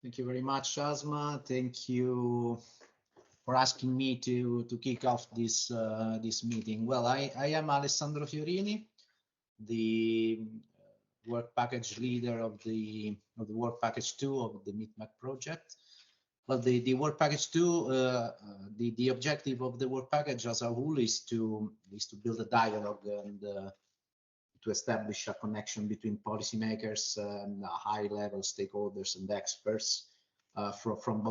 Thank you very much, Asma. Thank you for asking me to kick off this this meeting. Well, I am Alessandro Fiorini, the work package leader of the work package 2 of the meetMED project. Well, the work package 2, the objective of the work package as a whole is to build a dialogue and to establish a connection between policymakers and high-level stakeholders and experts from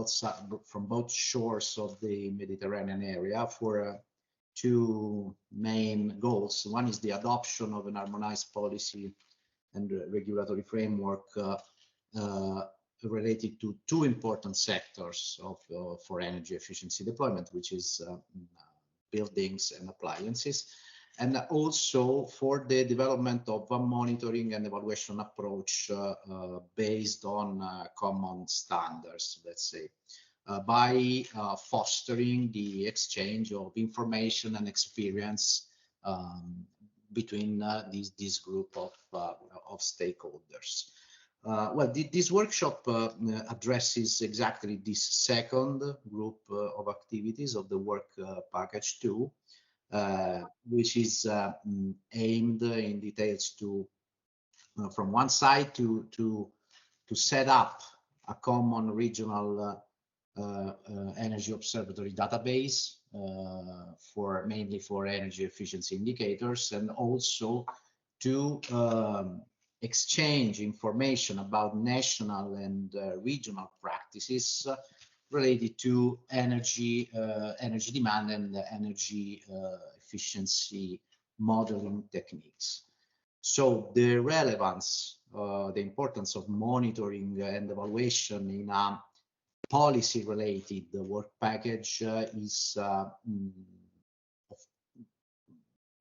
both shores of the Mediterranean area for two main goals. One is the adoption of an harmonized policy and regulatory framework related to two important sectors for energy efficiency deployment, which is buildings and appliances, and also for the development of a monitoring and evaluation approach based on common standards, let's say, by fostering the exchange of information and experience between this group of stakeholders. Well, this workshop addresses exactly this second group of activities of the work package 2, which is aimed in details to, from one side, to set up a common regional energy observatory database mainly for energy efficiency indicators, and also to exchange information about national and regional practices related to energy demand and energy efficiency modeling techniques. So the relevance, the importance of monitoring and evaluation in a policy-related work package is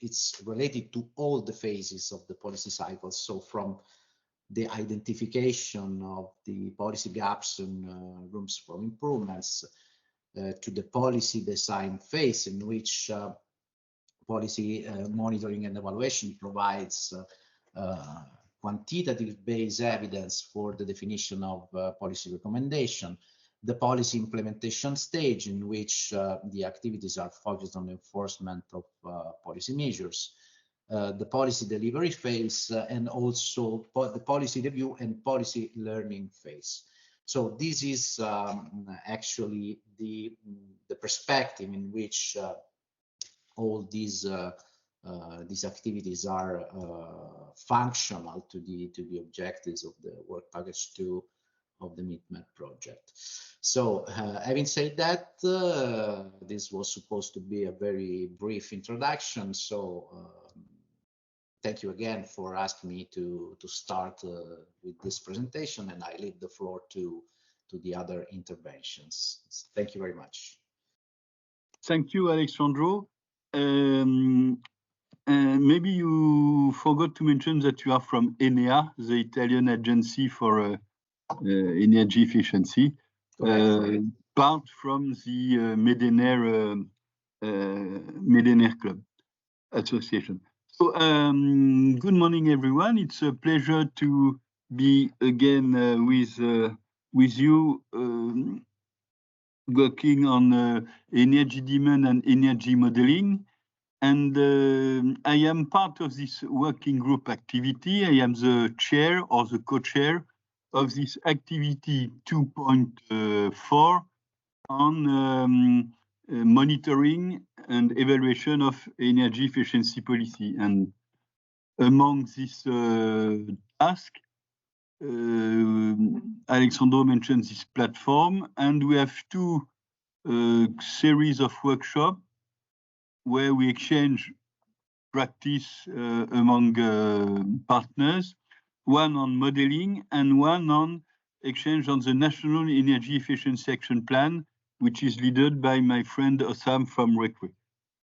it's related to all the phases of the policy cycle. So from the identification of the policy gaps and rooms for improvements to the policy design phase, in which policy monitoring and evaluation provides quantitative based evidence for the definition of policy recommendation, the policy implementation stage, in which the activities are focused on enforcement of policy measures, the policy delivery phase, and also the policy review and policy learning phase. So this is actually the perspective in which all these activities are functional to the objectives of the work package 2 of the meetMED project. So having said that, this was supposed to be a very brief introduction. So thank you again for asking me to start with this presentation, and I leave the floor to the other interventions. Thank you very much. Thank you, Alessandro. Maybe you forgot to mention that you are from Enea, the Italian agency for energy efficiency, part from the meitENER Club Association. So good morning, everyone. It's a pleasure to be again with you working on energy demand and energy modeling. And I am part of this working group activity. I am the chair or the co-chair of this activity 2.4 on monitoring and evaluation of energy efficiency policy. And among this task, Alessandro mentioned this platform, and we have two series of workshops where we exchange practice among partners, one on modeling and one on exchange on the National Energy Efficiency Action Plan, which is led by my friend Osam from RECRE.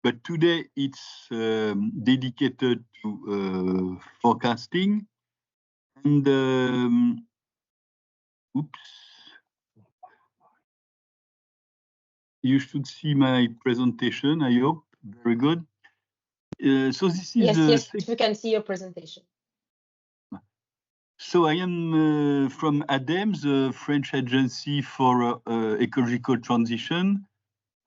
But today it's dedicated to forecasting. And oops, you should see my presentation, I hope. Very good. So this is yes, we can see your presentation. So I am from ADEME, the French Agency for Ecological Transition,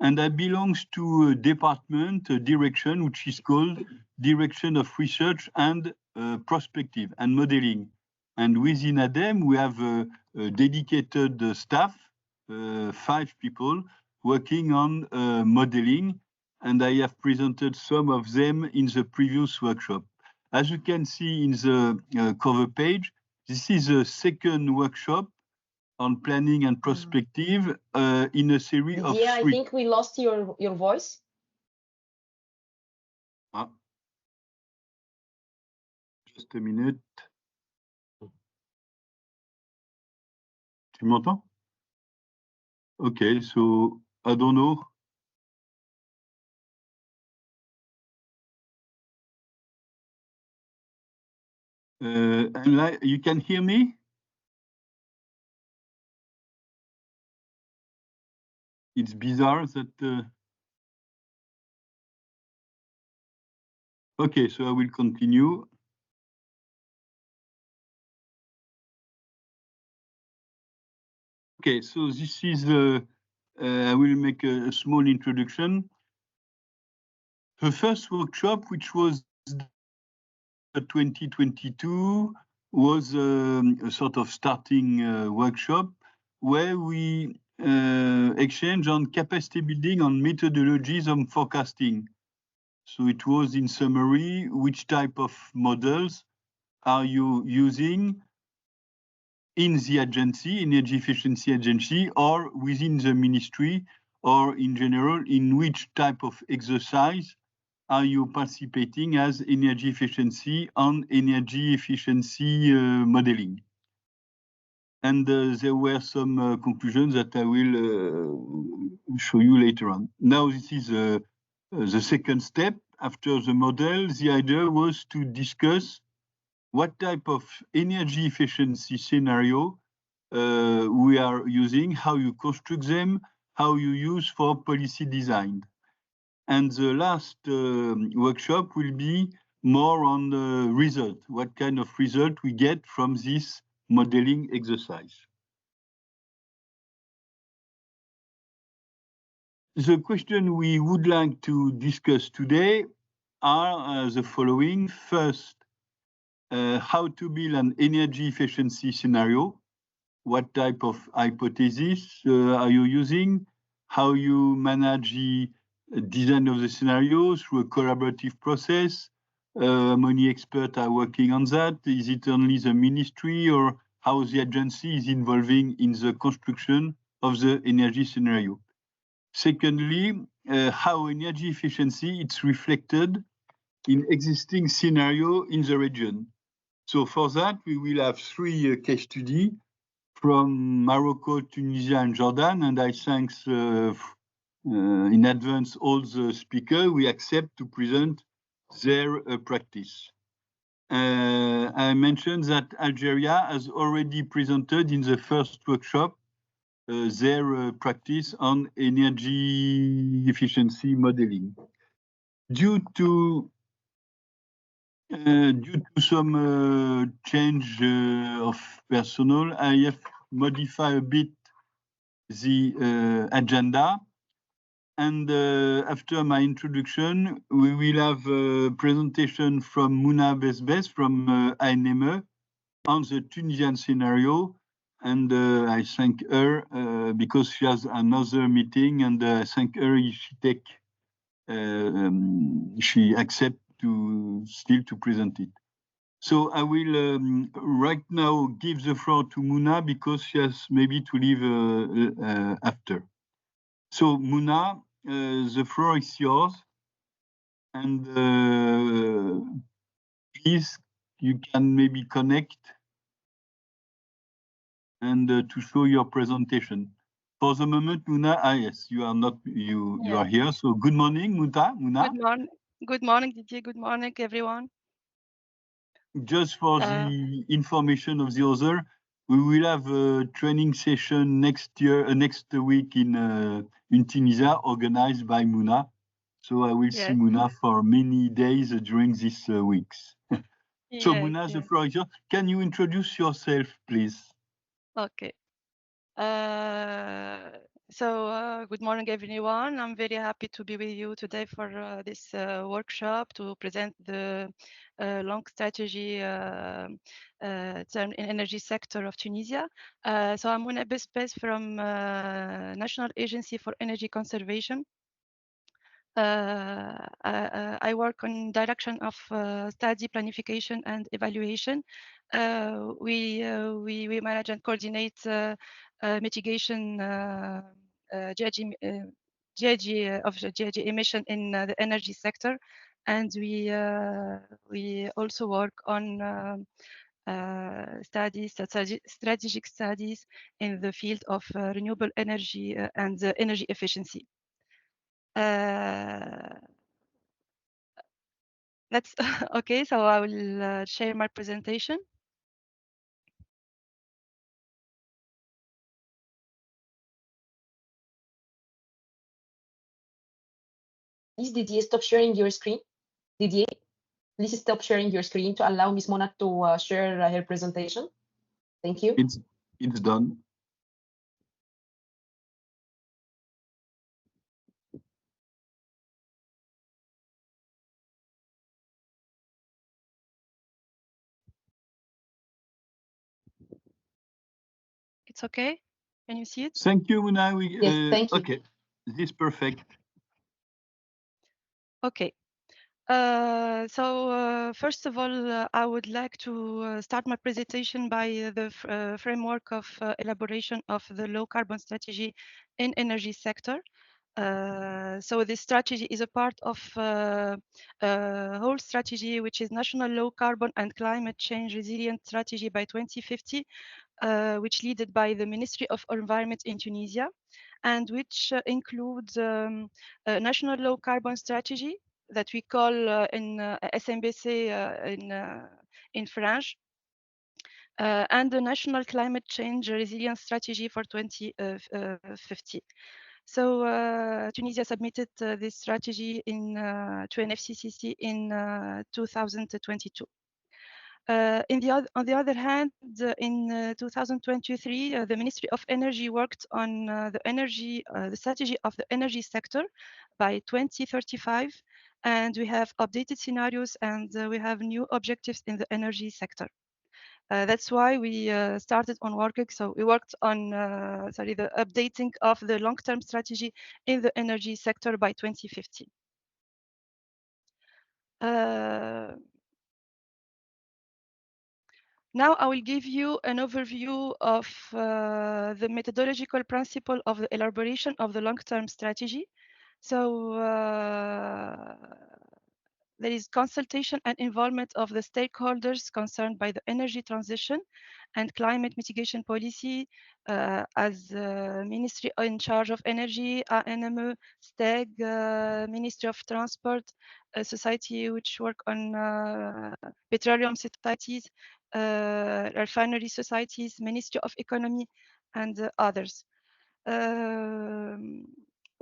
and I belong to a department, a direction, which is called Direction of Research and Prospective and Modeling. And within ADEME, we have a dedicated staff, 5 people, working on modeling, and I have presented some of them in the previous workshop. As you can see in the cover page, this is a second workshop on planning and prospective in a series of 3. I think we lost your voice. Just a minute. Tu m'entends? Okay, so I don't know. And you can hear me? It's bizarre that. Okay, so I will continue. Okay, so this is I will make a small introduction. The first workshop, which was 2022, was a sort of starting workshop where we exchange on capacity building on methodologies on forecasting. So it was in summary, which type of models are you using in the agency, energy efficiency agency, or within the ministry, or in general, in which type of exercise are you participating as energy efficiency on energy efficiency modeling? And there were some conclusions that I will show you later on. Now, this is the second step. After the model, the idea was to discuss what type of energy efficiency scenario we are using, how you construct them, how you use for policy design. And the last workshop will be more on the result, what kind of result we get from this modeling exercise. The question we would like to discuss today are the following. First, how to build an energy efficiency scenario. What type of hypothesis are you using? How you manage the design of the scenario through a collaborative process? How many experts are working on that? Is it only the ministry, or how the agency is involving in the construction of the energy scenario? Secondly, how energy efficiency is reflected in existing scenario in the region. So for that, we will have 3 case studies from Morocco, Tunisia, and Jordan, and I thank in advance all the speakers. We accept to present their practice. I mentioned that Algeria has already presented in the first workshop their practice on energy efficiency modeling. Due to some change of personnel, I have modified a bit the agenda. And after my introduction, we will have a presentation from Mouna Besbes from ANME on the Tunisian scenario. And I thank her because she has another meeting, and I thank her if she accepts to still to present it. So I will right now give the floor to Mouna because she has maybe to leave after. So Mouna, the floor is yours, and please, you can maybe connect and to show your presentation. For the moment, Mouna, yes, you are not, you are here. So good morning, Mouna. Good morning, Didier. Good morning, everyone. Just for the information of the other, we will have a training session next week in Tunisia, organized by Mouna. So I will see Mouna for many days during these weeks. So Yes, Muna, the yes. floor is yours. Can you introduce yourself, please? Okay. Good morning, everyone. I'm very happy to be with you today for this workshop to present the long strategy term in energy sector of Tunisia. So I'm Mona Bespes from National Agency for Energy Conservation. I work on direction of study planification and evaluation. We manage and coordinate mitigation GHG emission in the energy sector, and we also work on strategic studies in the field of renewable energy and energy efficiency. That's okay. So I will share my presentation. Please, Didier, stop sharing your screen. Didier, please stop sharing your screen to allow Ms. Mona to share her presentation. Thank you. It's done. It's okay. Can you see it? Thank you, Muna. Yes, thank you. Okay, this is perfect. Okay. First of all, I would like to start my presentation by the framework of elaboration of the low carbon strategy in energy sector. So this strategy is a part of a whole strategy, which is National Low Carbon and Climate Change Resilient Strategy by 2050, which led by the Ministry of Environment in Tunisia, and which includes a National Low Carbon Strategy that we call in SMBC in French, and the National Climate Change Resilience Strategy for 2050. So Tunisia submitted this strategy to NFCCC in 2022. On the other hand, in 2023, the Ministry of Energy worked on the strategy of the energy sector by 2035, and we have updated scenarios and we have new objectives in the energy sector. That's why we started on working. So we worked on the updating of the long-term strategy in the energy sector by 2050. Now I will give you an overview of the methodological principle of the elaboration of the long-term strategy. So there is consultation and involvement of the stakeholders concerned by the energy transition and climate mitigation policy as Ministry in charge of energy, ANME, STEG, Ministry of Transport, society which work on petroleum societies, refinery societies, Ministry of Economy, and others.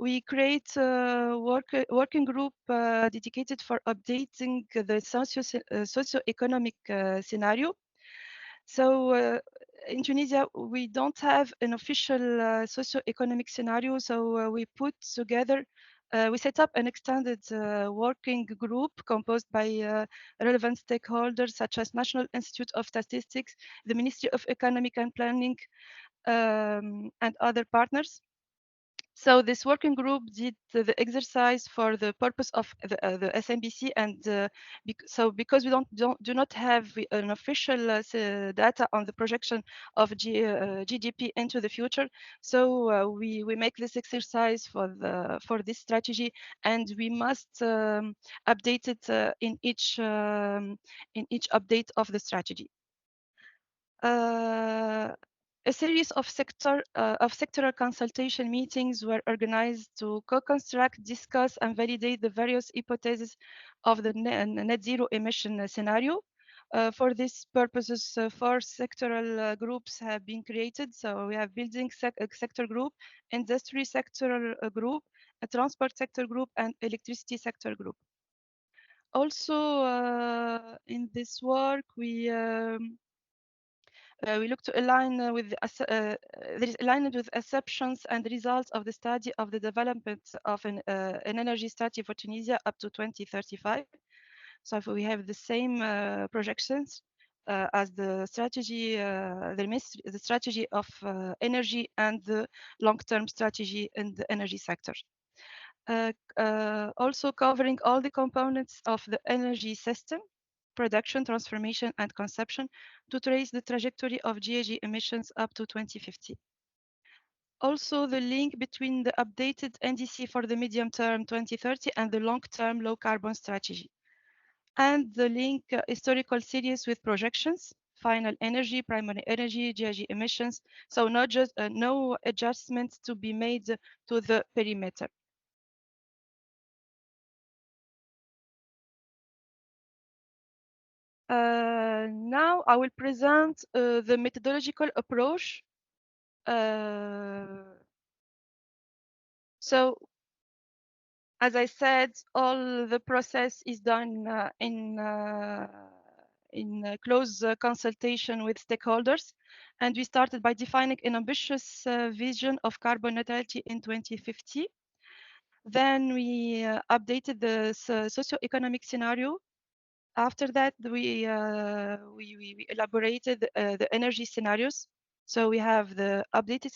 We create a working group dedicated for updating the socio-economic scenario. So in Tunisia, we don't have an official socio-economic scenario, so we put together we set up an extended working group composed by relevant stakeholders such as National Institute of Statistics, the Ministry of Economic and Planning, and other partners. So this working group did the exercise for the purpose of the SMBC, and because we do not have an official data on the projection of GDP into the future, so we make this exercise for this strategy, and we must update it in each update of the strategy. A series of sectoral consultation meetings were organized to co-construct, discuss, and validate the various hypotheses of the net zero emission scenario. For these purposes, 4 sectoral groups have been created. So we have building sector group, industry sectoral group, a transport sector group, and electricity sector group. Also, in this work, we look to align with there is alignment with assumptions and results of the study of the development of an energy strategy for Tunisia up to 2035. So if we have the same projections as the strategy, the strategy of energy and the long-term strategy in the energy sector. Also covering all the components of the energy system, production, transformation, and consumption to trace the trajectory of GHG emissions up to 2050. Also, the link between the updated NDC for the medium term 2030 and the long-term low carbon strategy. And the link historical series with projections, final energy, primary energy, GHG emissions. So not just no adjustments to be made to the perimeter. Now I will present the methodological approach. So, as I said, all the process is done in close consultation with stakeholders, and we started by defining an ambitious vision of carbon neutrality in 2050. Then we updated the socio-economic scenario. After that, we elaborated the energy scenarios. So we have the updated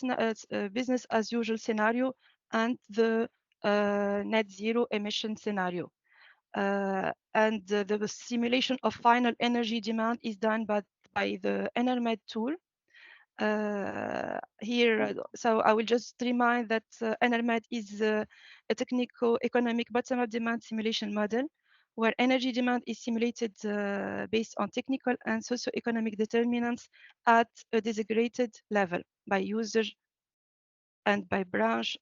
business as usual scenario and the net zero emission scenario. And the simulation of final energy demand is done by the meetMED tool. So I will just remind that meetMED is a technico-economic bottom-up demand simulation model where energy demand is simulated based on technical and socio-economic determinants at a disaggregated level by user and by branch.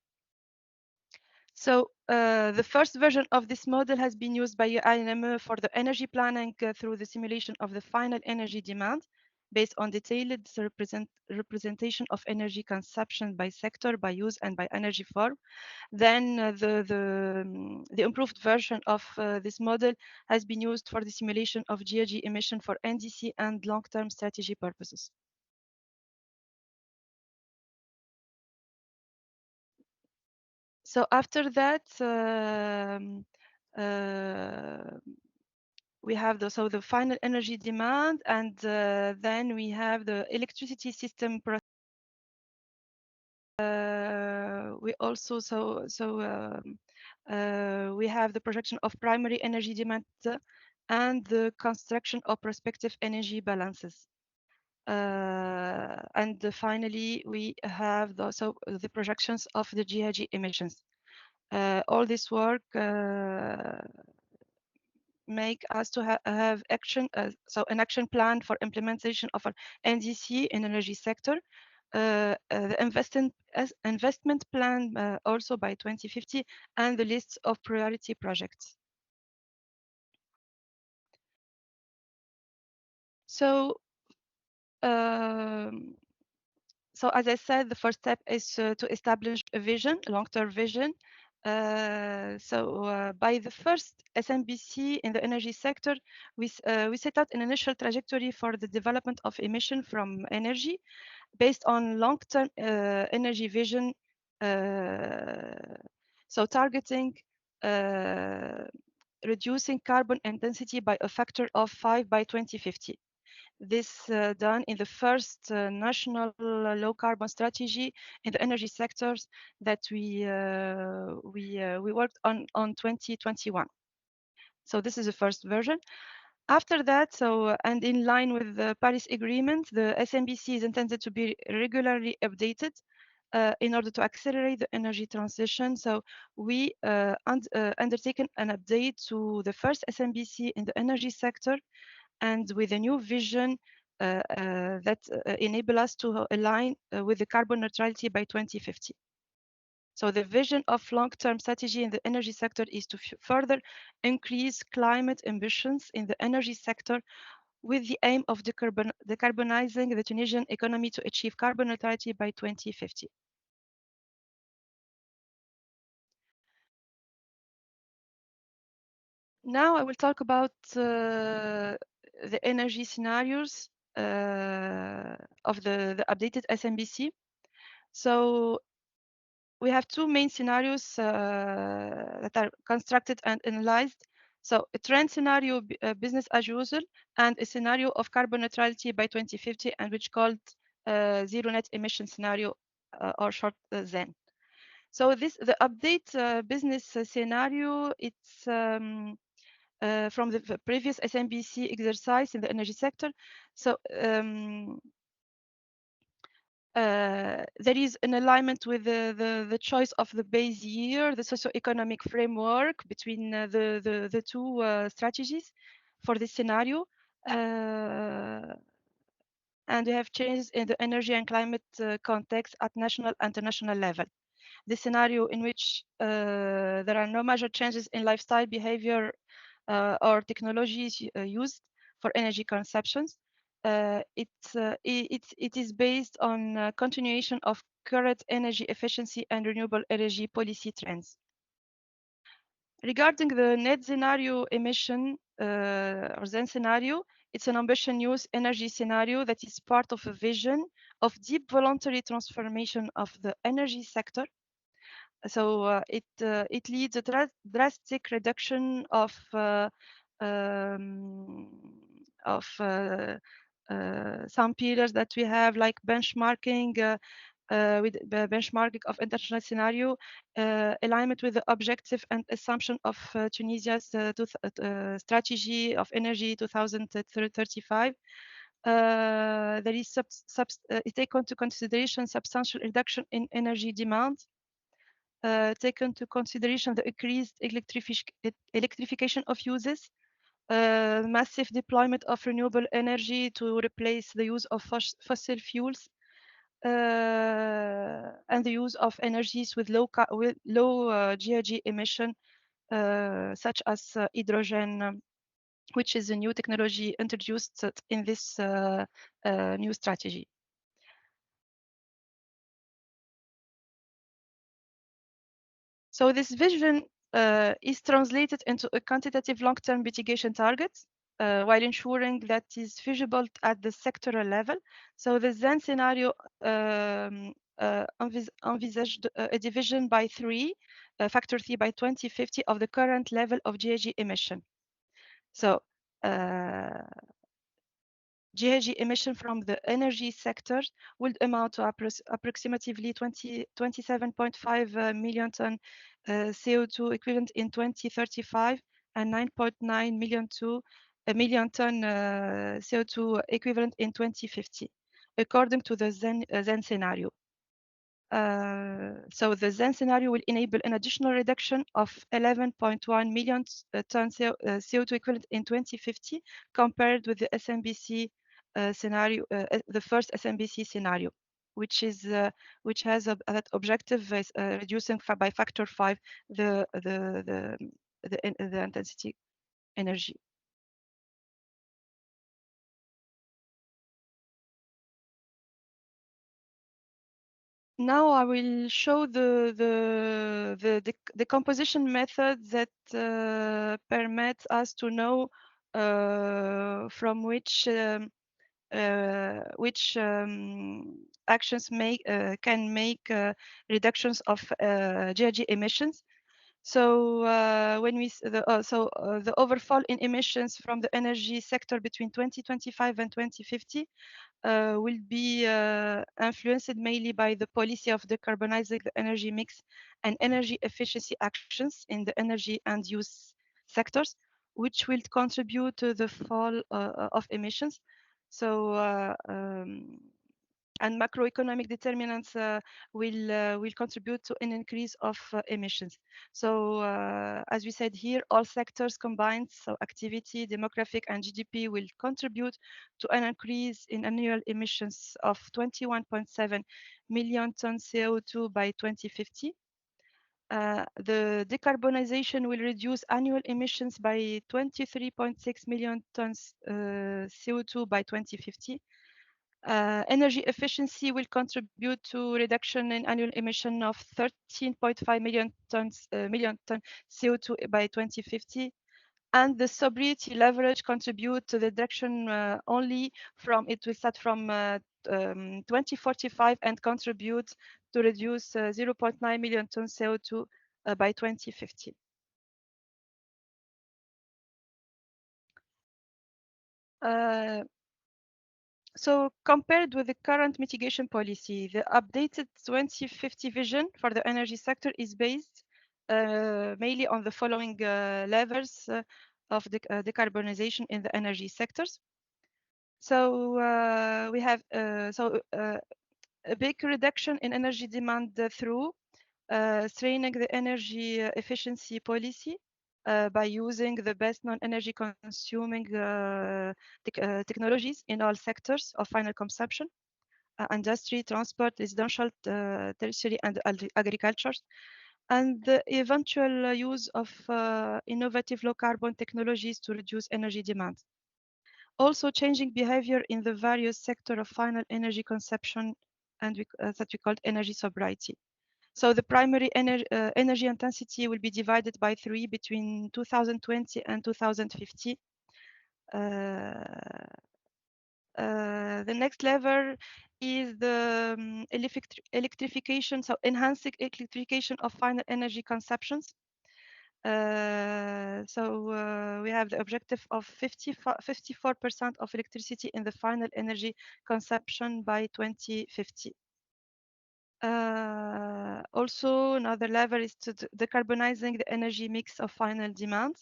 So the first version of this model has been used by INME for the energy planning through the simulation of the final energy demand based on detailed representation of energy consumption by sector, by use, and by energy form. Then the improved version of this model has been used for the simulation of GHG emission for NDC and long-term strategy purposes. So after that, we have the final energy demand, and then we have the electricity system. We also we have the projection of primary energy demand and the construction of prospective energy balances. And finally, we have the projections of the GHG emissions. All this work make us to have action, so an action plan for implementation of an NDC in energy sector. The investment plan also by 2050, and the list of priority projects. So, so as I said, the first step is to establish a vision, a long-term vision. By the first SMBC in the energy sector, we set out an initial trajectory for the development of emission from energy based on long-term energy vision. So targeting reducing carbon intensity by a factor of 5 by 2050. This done in the first national low carbon strategy in the energy sectors that we worked on 2021. So this is the first version. After that, and in line with the Paris Agreement, the SMBC is intended to be regularly updated in order to accelerate the energy transition. So we undertaken an update to the first SMBC in the energy sector, and with a new vision that enable us to align with the carbon neutrality by 2050. So the vision of long-term strategy in the energy sector is to further increase climate ambitions in the energy sector with the aim of decarbonizing the Tunisian economy to achieve carbon neutrality by 2050. Now I will talk about the energy scenarios of the updated SMBC. So we have two main scenarios that are constructed and analyzed. So a trend scenario, business as usual, and a scenario of carbon neutrality by 2050, and which called zero net emission scenario, or short ZEN. So the update business scenario, it's from the previous SMBC exercise in the energy sector. So there is an alignment with the choice of the base year, the socio-economic framework between the two strategies for this scenario. And we have changes in the energy and climate context at national and international level. The scenario in which there are no major changes in lifestyle behavior or technologies used for energy consumptions. It is based on continuation of current energy efficiency and renewable energy policy trends. Regarding the net scenario emission or ZEN scenario, it's an ambitious energy scenario that is part of a vision of deep voluntary transformation of the energy sector. So it leads a drastic reduction of some pillars that we have, like benchmarking with the benchmarking of international scenario, alignment with the objective and assumption of Tunisia's strategy of energy 2035. There is take into consideration substantial reduction in energy demand. Take into consideration the increased electrification of uses, massive deployment of renewable energy to replace the use of fossil fuels, and the use of energies with low GHG emission, such as hydrogen, which is a new technology introduced in this new strategy. So this vision is translated into a quantitative long-term mitigation target while ensuring that is feasible at the sectoral level. So the ZEN scenario envisaged a division by factor 3 by 2050 of the current level of GHG emission. So GHG emission from the energy sector would amount to approximately 27.5 million ton CO2 equivalent in 2035 and 9.9 million ton CO2 equivalent in 2050, according to the ZEN scenario. So the ZEN scenario will enable an additional reduction of 11.1 million tons CO2 equivalent in 2050 compared with the SMBC scenario, the first SMBC scenario, which has that objective is reducing by factor 5 the intensity energy. Now I will show the decomposition method that permits us to know from which actions can make reductions of GHG emissions. So when we the overfall in emissions from the energy sector between 2025 and 2050 will be influenced mainly by the policy of decarbonizing the energy mix and energy efficiency actions in the energy and use sectors, which will contribute to the fall of emissions. So and macroeconomic determinants will contribute to an increase of emissions. So as we said here, all sectors combined, so activity, demographic, and GDP will contribute to an increase in annual emissions of 21.7 million tons CO2 by 2050. The decarbonization will reduce annual emissions by 23.6 million tons CO2 by 2050. Energy efficiency will contribute to reduction in annual emission of 13.5 million ton CO2 by 2050. and the sobriety leverage contribute to the reduction only from, it will start from 2045 and contribute to reduce 0.9 million tons CO2 by 2050. So compared with the current mitigation policy, the updated 2050 vision for the energy sector is based mainly on the following levers of the decarbonization in the energy sectors. So we have a big reduction in energy demand through strengthening the energy efficiency policy by using the best non-energy consuming technologies in all sectors of final consumption, industry, transport, residential, tertiary, and agriculture, and the eventual use of innovative low carbon technologies to reduce energy demand. Also changing behavior in the various sectors of final energy consumption, and that we call energy sobriety. So the primary energy intensity will be divided by 3 between 2020 and 2050. The next lever is the electrification, so enhancing electrification of final energy consumptions. We have the objective of 54% of electricity in the final energy consumption by 2050. Also, another lever is to decarbonizing the energy mix of final demand.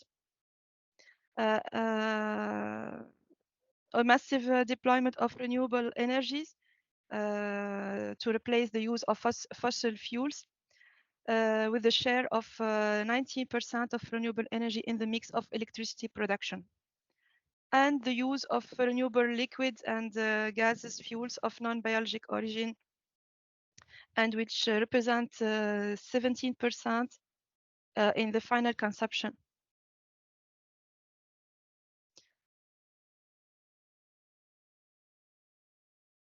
A massive deployment of renewable energies to replace the use of fossil fuels with a share of 19% of renewable energy in the mix of electricity production. And the use of renewable liquids and gases fuels of non-biologic origin, and which represent 17% in the final consumption.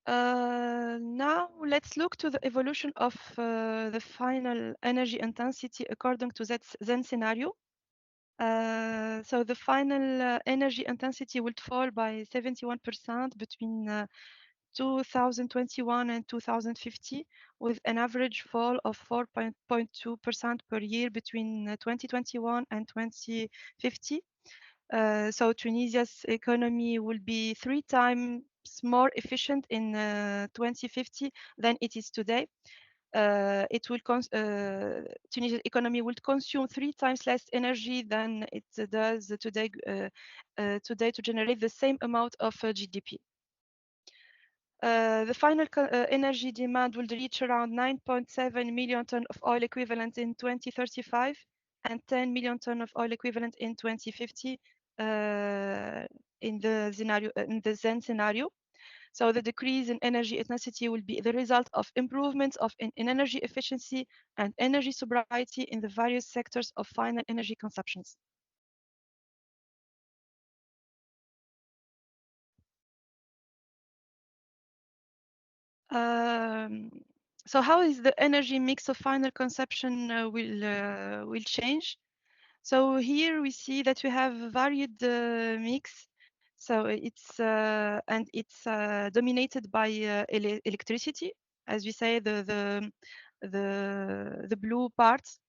Now let's look to the evolution of the final energy intensity according to that then scenario. So the final energy intensity will fall by 71% between 2021 and 2050, with an average fall of 4.2% per year between 2021 and 2050. So Tunisia's economy will be 3 times more efficient in 2050 than it is today. Tunisia's economy will consume 3 times less energy than it does today, to generate the same amount of GDP. The final energy demand will reach around 9.7 million tons of oil equivalent in 2035 and 10 million tons of oil equivalent in 2050 in the then scenario. So the decrease in energy intensity will be the result of improvements in energy efficiency and energy sobriety in the various sectors of final energy consumptions. So how is the energy mix of final consumption will change? So here we see that we have a varied mix. So it's dominated by electricity, as we say, the blue parts.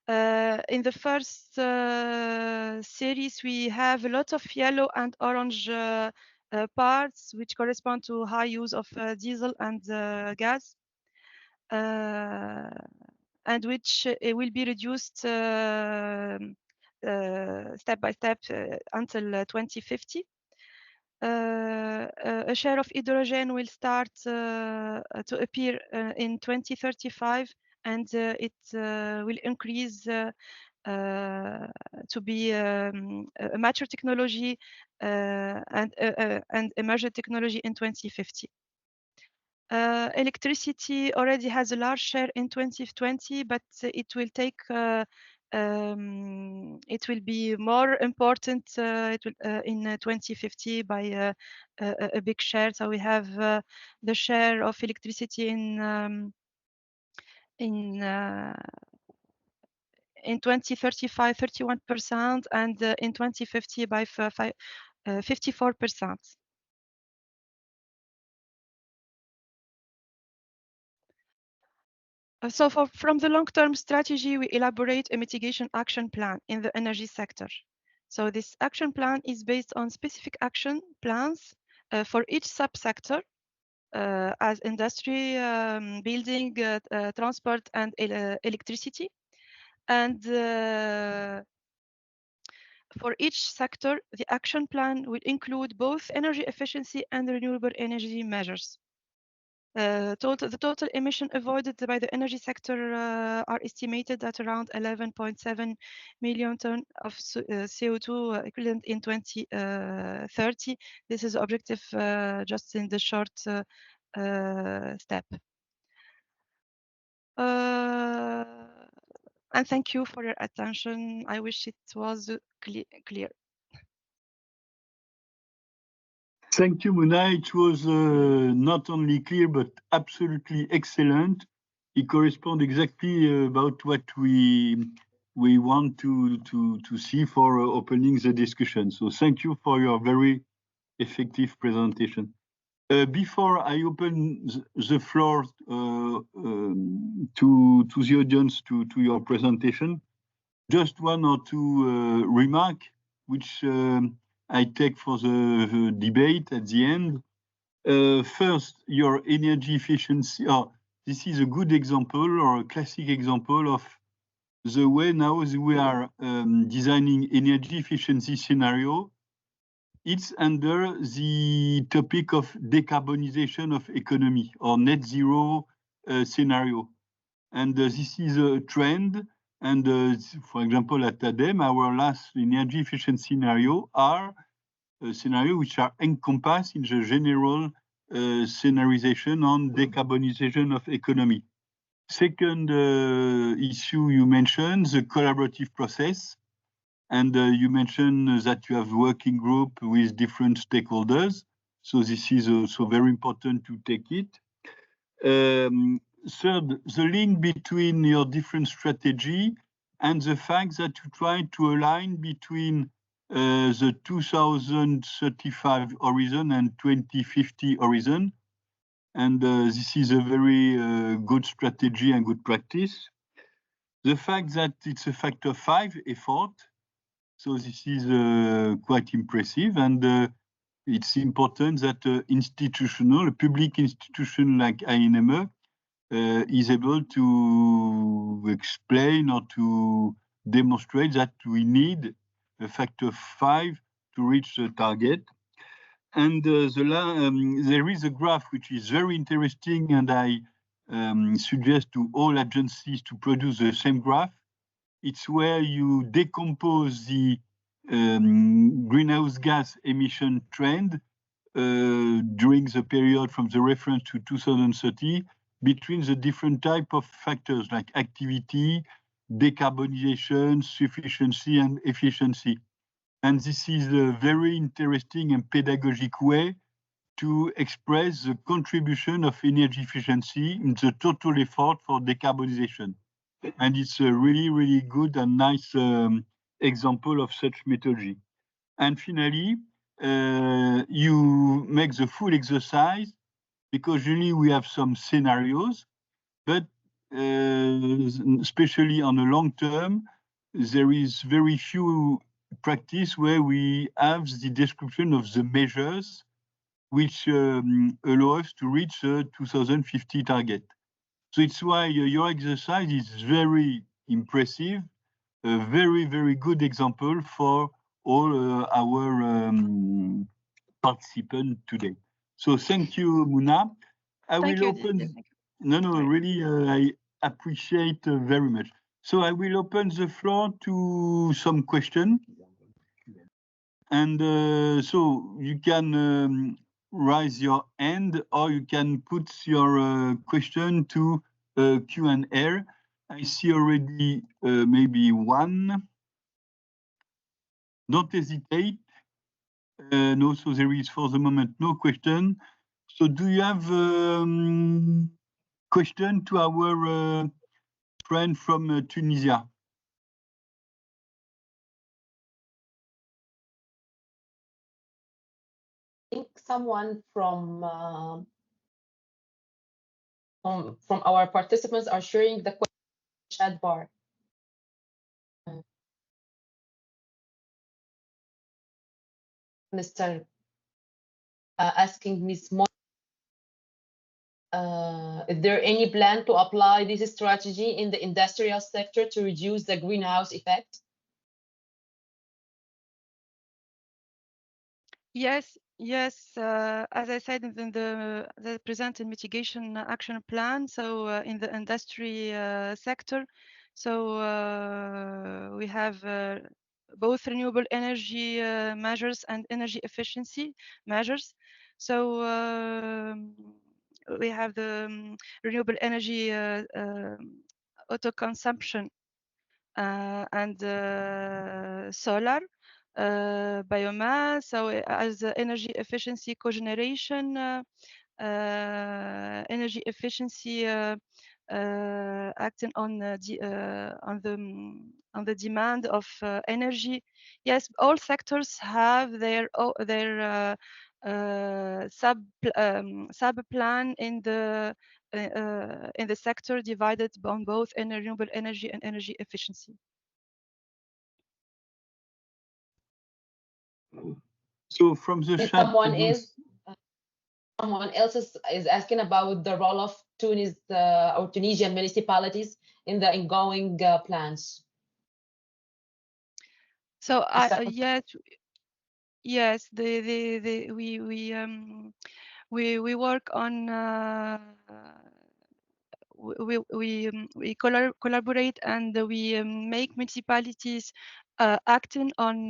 In the first series, we have a lot of yellow and orange parts, which correspond to high use of diesel and gas, and which will be reduced step by step until 2050. A share of hydrogen will start to appear in 2035, and it will increase to be a mature technology and emerging technology in 2050. Electricity already has a large share in 2020, but it will take it will be more important in 2050 by a big share. So we have the share of electricity in in 2035, 31%, and in 2050 by 54%. So from the long-term strategy, we elaborate a mitigation action plan in the energy sector. So this action plan is based on specific action plans for each subsector as industry, building, transport, and electricity. And for each sector, the action plan will include both energy efficiency and renewable energy measures. The total emission avoided by the energy sector are estimated at around 11.7 million tons of CO2 equivalent in 2030. This is objective just in the short step. And thank you for your attention. I wish it was clear. Thank you, Muna. It was not only clear, but absolutely excellent. It corresponds exactly about what we want to see for opening the discussion. So thank you for your very effective presentation. Before I open the floor to the audience to your presentation, just one or two remarks which I take for the debate at the end. First, your energy efficiency. This is a good example or a classic example of the way now we are designing energy efficiency scenario. It's under the topic of decarbonization of economy or net zero scenario. And this is a trend. And for example, at ADEME, our last energy efficiency scenario are scenarios which are encompassed in the general scenarization on decarbonization of economy. Second issue you mentioned, the collaborative process. And you mentioned that you have working group with different stakeholders. So this is also very important to take it. Third, the link between your different strategy and the fact that you try to align between the 2035 horizon and 2050 horizon. And this is a very good strategy and good practice. The fact that it's a factor 5 effort. So this is quite impressive, and it's important that a public institution like ANME is able to explain or to demonstrate that we need a factor 5 to reach the target. And there is a graph which is very interesting, and I suggest to all agencies to produce the same graph. It's where you decompose the greenhouse gas emission trend during the period from the reference to 2030 between the different type of factors like activity, decarbonization, sufficiency, and efficiency. And this is a very interesting and pedagogic way to express the contribution of energy efficiency in the total effort for decarbonization. And it's a really, really good and nice example of such methodology. And finally, you make the full exercise because usually we have some scenarios, but especially on the long term, there is very few practice where we have the description of the measures which allow us to reach the 2050 target. So it's why your exercise is very impressive, a very, very good example for all our participants today. So thank you, Muna. I will open. No, really, I appreciate very much. So I will open the floor to some questions. And so you can raise your hand, or you can put your question to Q&A. I see already maybe one. Don't hesitate. No, so there is for the moment no question. So do you have question to our friend from Tunisia? someone from our participants are sharing the chat bar. Mr. Asking Ms. Mo, is there any plan to apply this strategy in the industrial sector to reduce the greenhouse effect? Yes, yes. As I said in the presented mitigation action plan, so in the industry sector, so we have both renewable energy measures and energy efficiency measures. So we have the renewable energy auto consumption and solar. Biomass, so as energy efficiency cogeneration, energy efficiency acting on the demand of energy. Yes, all sectors have their sub plan in the sector divided on both renewable energy and energy efficiency. So from the chat, someone else is asking about the role of Tunis or Tunisian municipalities in the ongoing plans. So yes, we work on we collaborate and we make municipalities acting on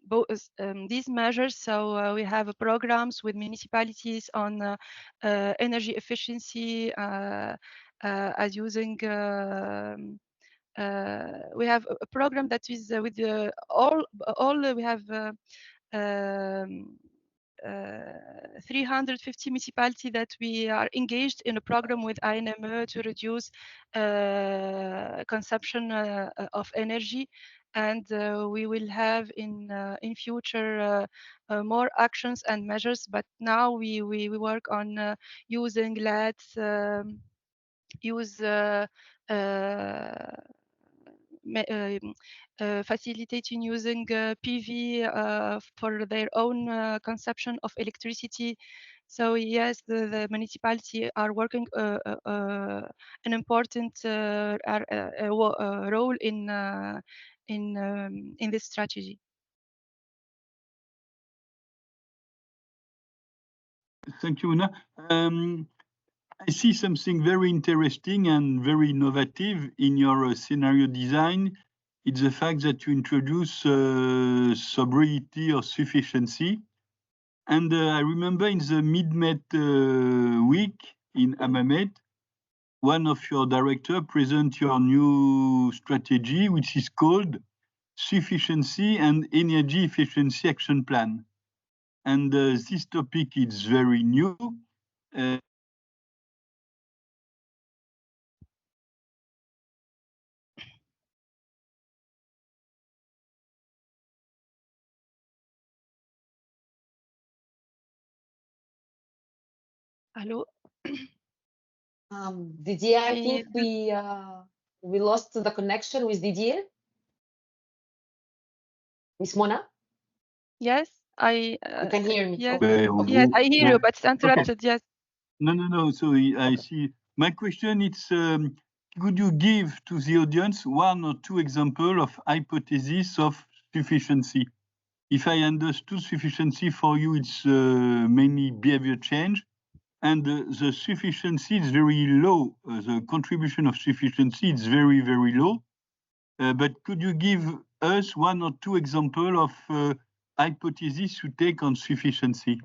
both these measures. So we have programs with municipalities on energy efficiency as using. We have a program that is with all we have 350 municipalities that we are engaged in a program with econometric to reduce consumption of energy, and we will have in future more actions and measures. But now we work on using LEDs, use facilitating using PV for their own consumption of electricity. So yes, the municipality are working an important role in this strategy. Thank you, Una. I see something very interesting and very innovative in your scenario design. It's the fact that you introduce sobriety or sufficiency. And I remember in the meetMED week in Amamed, one of your directors present your new strategy, which is called Sufficiency and Energy Efficiency Action Plan. And this topic is very new. Hello. Didier, I think we lost the connection with Didier. Miss Mona? Yes, you can hear me. Yes, Okay. Yes, I hear you, but it's interrupted. Okay. Yes. No. So I see. My question is, could you give to the audience one or two examples of hypothesis of sufficiency? If I understood sufficiency for you, it's mainly behavior change. And the sufficiency is very low. The contribution of sufficiency is very, very low. But could you give us one or two examples of hypotheses you take on sufficiency?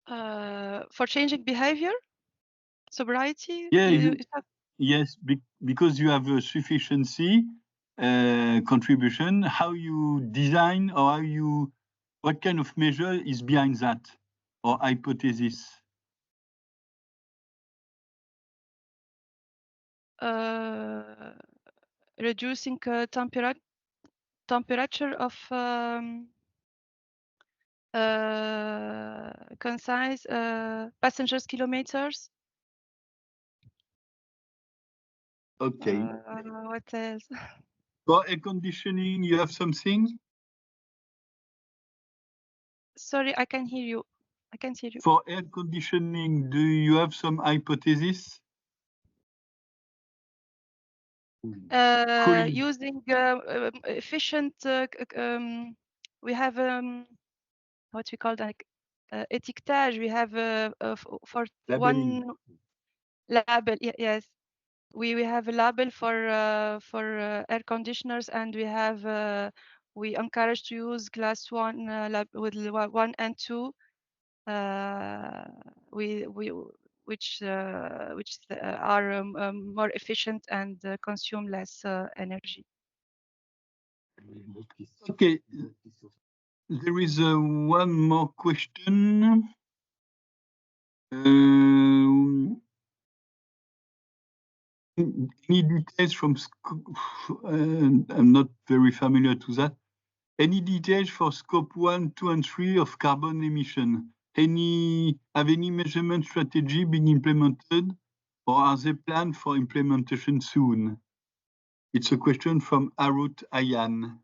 For changing behavior, sobriety. Yeah. Yes, because you have a sufficiency contribution. How you design or what kind of measure is behind that or hypothesis? Reducing temperature temperature of concise passengers kilometers. Okay. What else? For air conditioning, you have something? Sorry, I can hear you. I can't hear you. For air conditioning, do you have some hypothesis? Cooling. Using efficient, we have what we call like étiquetage. We have for Labeling. one label. Yes, we have a label for air conditioners, and we have we encourage to use class 1 lab with 1 and 2. Which are more efficient and consume less energy. Okay, there is one more question. Any details from, I'm not very familiar to that. Any details for scope 1, 2, and 3 of carbon emission? Have any measurement strategy being implemented, or are they planned for implementation soon? It's a question from Arut Ayan.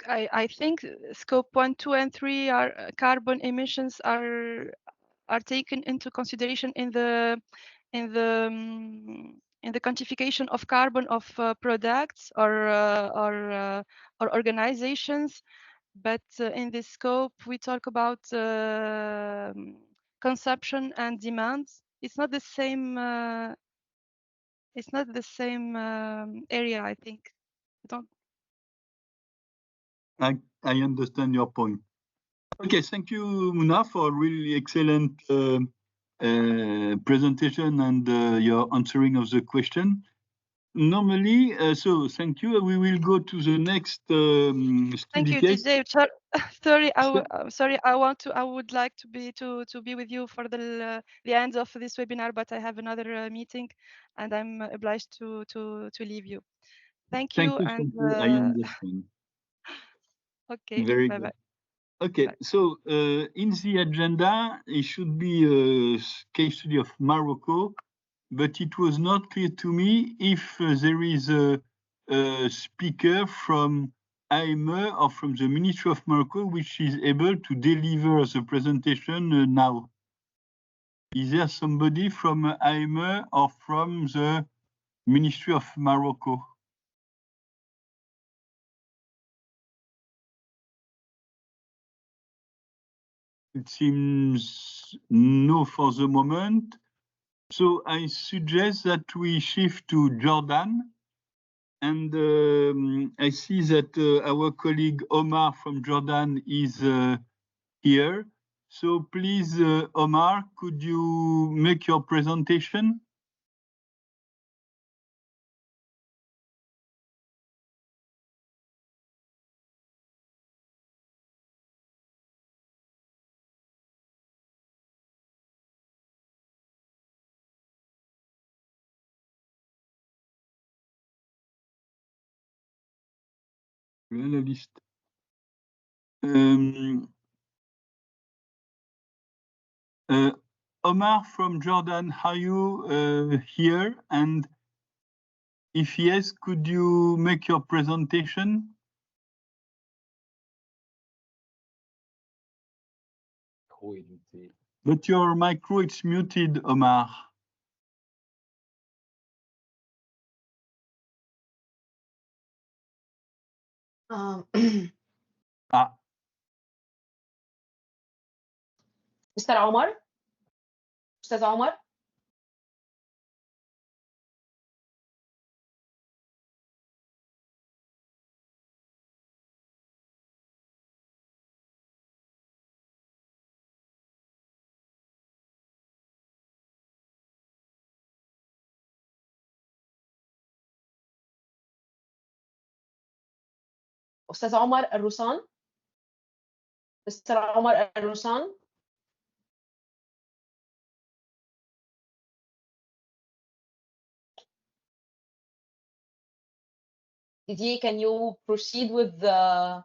I think scope 1, 2, and 3 are carbon emissions are taken into consideration in the quantification of carbon of products or organizations. But in this scope, we talk about consumption and demand. It's not the same. It's not the same area, I think. I understand your point. Okay, thank you, Muna, for a really excellent presentation and your answering of the question. Normally, so thank you. We will go to the next Thank you, case. DJ. Sorry, sorry. I would like to be with you for the end of this webinar, but I have another meeting, and I'm obliged to leave you. Thank you. Thank you. I understand. Okay. Very bye good. Bye. Okay, bye. so in the agenda, it should be a case study of Morocco, but it was not clear to me if there is a speaker from AME or from the Ministry of Morocco which is able to deliver the presentation now. Is there somebody from AME or from the Ministry of Morocco? It seems no for the moment. So I suggest that we shift to Jordan. And I see that our colleague Omar from Jordan is here. So please, Omar, could you make your presentation? Omar from Jordan, are you here? And if yes, could you make your presentation? But your micro is muted, Omar. Mr. Omar? Ustaz Omar? أستاذ عمر الروسان Mr. عمر الروسان Didier, can you proceed with the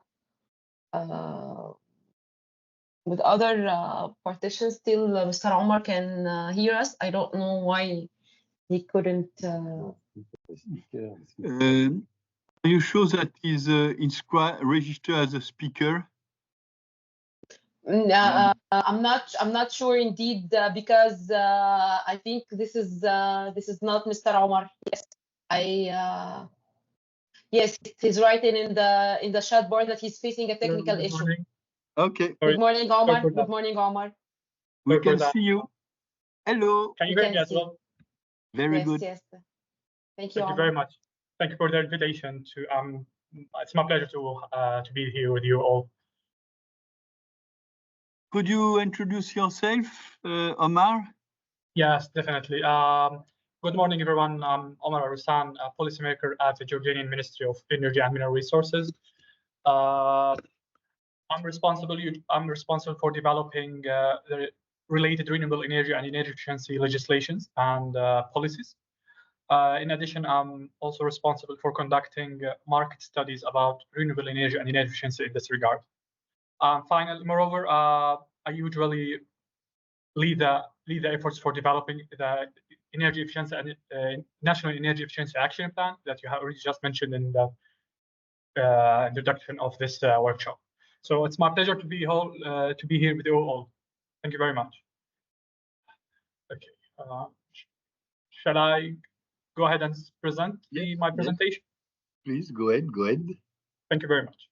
with other partitions till Mr. Omar can hear us? I don't know why he couldn't. Are you sure that is registered as a speaker? I'm not sure indeed, because I think this is not Mr. Omar. Yes, yes, he's writing in the chat bar that he's facing a technical issue. Morning. Okay. Good morning, Omar. Good morning, Omar. We can see you. Hello. Can you We hear me can as see. well? Very Yes, good. yes. Thank you, Thank you Omar. very much. Thank you for the invitation to it's my pleasure to be here with you all. Could you introduce yourself, Omar? Yes, definitely. Good morning, everyone. I'm Omar Arusan, a policymaker at the Jordanian Ministry of Energy and Mineral Resources. I'm responsible for developing the related renewable energy and energy efficiency legislations and policies. In addition, I'm also responsible for conducting market studies about renewable energy and energy efficiency in this regard. Finally, moreover, I usually lead the efforts for developing the energy efficiency and national energy efficiency action plan that you have already just mentioned in the introduction of this workshop. So it's my pleasure to be here with you all. Thank you very much. Okay, shall I go ahead and present my presentation? Please go ahead. Go ahead. Thank you very much.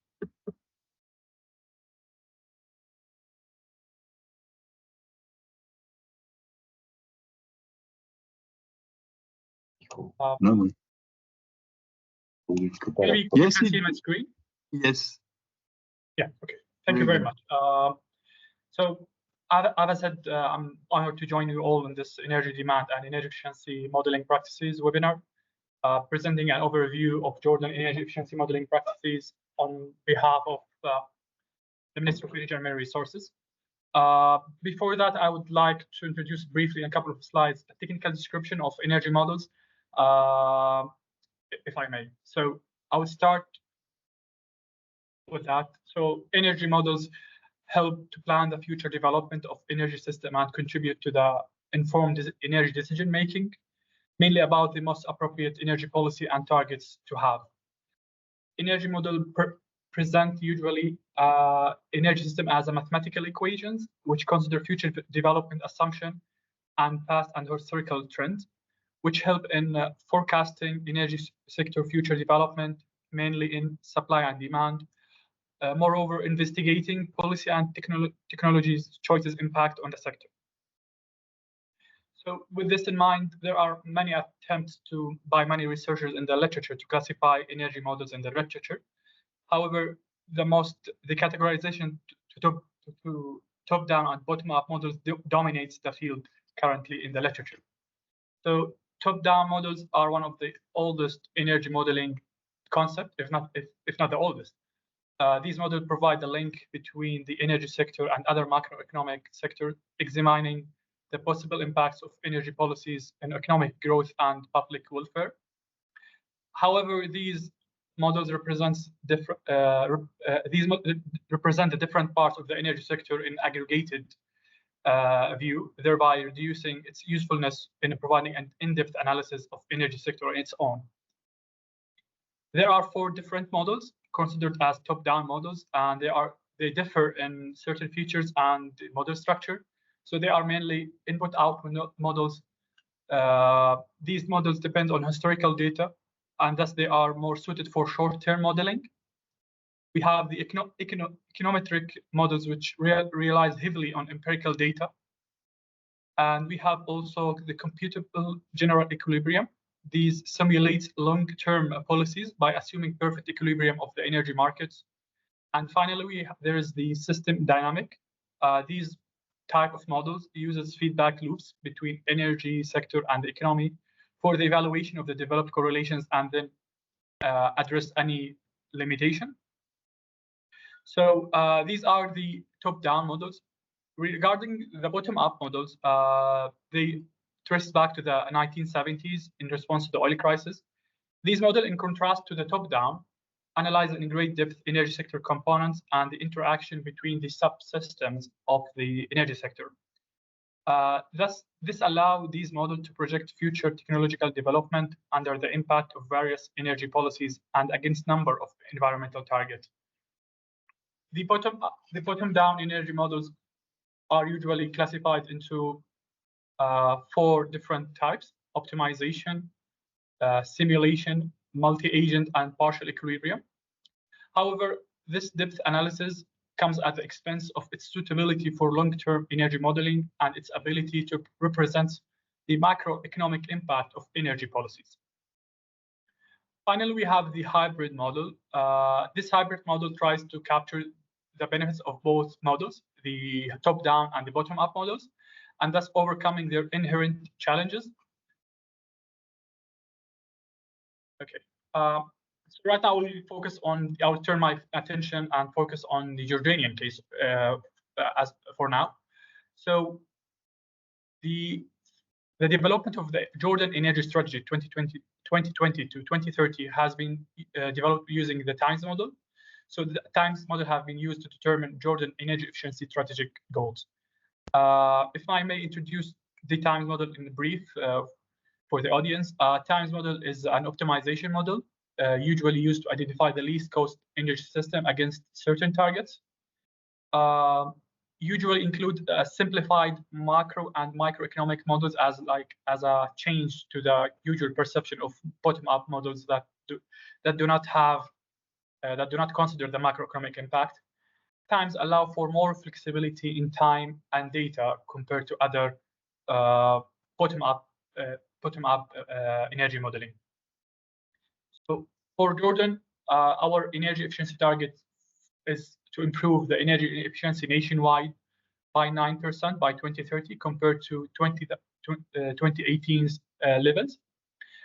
No. Maybe Yes, you can see my screen. Yes. Yeah. Okay. Thank you very much. So, as I said, I'm honored to join you all in this energy demand and energy efficiency modeling practices webinar, presenting an overview of Jordan energy efficiency modeling practices on behalf of the Ministry of Energy and Mineral Resources. Before that, I would like to introduce briefly in a couple of slides a technical description of energy models, if I may. So I would start with that. So energy models help to plan the future development of energy system and contribute to the informed energy decision making, mainly about the most appropriate energy policy and targets to have. Energy model present usually energy system as a mathematical equations, which consider future development assumption and past and historical trends, which help in forecasting energy sector future development, mainly in supply and demand. Moreover, investigating policy and technologies choices impact on the sector. So with this in mind, there are many attempts by many researchers in the literature to classify energy models in the literature. However, the categorization to top-down and bottom-up models dominates the field currently in the literature. So top-down models are one of the oldest energy modeling concept, if not the oldest. These models provide the link between the energy sector and other macroeconomic sectors, examining the possible impacts of energy policies in economic growth and public welfare. However, these models represent the different parts of the energy sector in aggregated view, thereby reducing its usefulness in providing an in-depth analysis of energy sector on its own. There are 4 different models considered as top-down models, and they differ in certain features and model structure. So they are mainly input-output models. These models depend on historical data, and thus they are more suited for short-term modeling. We have the econometric models, which relies heavily on empirical data. And we have also the computable general equilibrium. These simulate long-term policies by assuming perfect equilibrium of the energy markets. And finally, there is the system dynamic. These type of models uses feedback loops between energy sector and the economy for the evaluation of the developed correlations and then address any limitation. So these are the top-down models. Regarding the bottom-up models, they trace back to the 1970s in response to the oil crisis. These models, in contrast to the top-down, analyze in great depth energy sector components and the interaction between the subsystems of the energy sector. Thus, this allows these models to project future technological development under the impact of various energy policies and against number of environmental targets. The bottom-down energy models are usually classified into 4 different types: optimization, simulation, multi-agent, and partial equilibrium. However, this depth analysis comes at the expense of its suitability for long-term energy modeling and its ability to represent the macroeconomic impact of energy policies. Finally, we have the hybrid model. This hybrid model tries to capture the benefits of both models, the top-down and the bottom-up models, and thus overcoming their inherent challenges. Okay. So right now I will turn my attention and focus on the Jordanian case as for now. So the development of the Jordan Energy Strategy 2020 to 2030 has been developed using the TIMES model. So the TIMES model have been used to determine Jordan energy efficiency strategic goals. If I may introduce the TIMES model in brief for the audience, TIMES model is an optimization model usually used to identify the least cost energy system against certain targets. Usually include simplified macro and microeconomic models as a change to the usual perception of bottom-up models that do not consider the macroeconomic impact. TIMES allow for more flexibility in time and data compared to other bottom-up energy modeling. So for Jordan, our energy efficiency target is to improve the energy efficiency nationwide by 9% by 2030 compared to 2018's levels.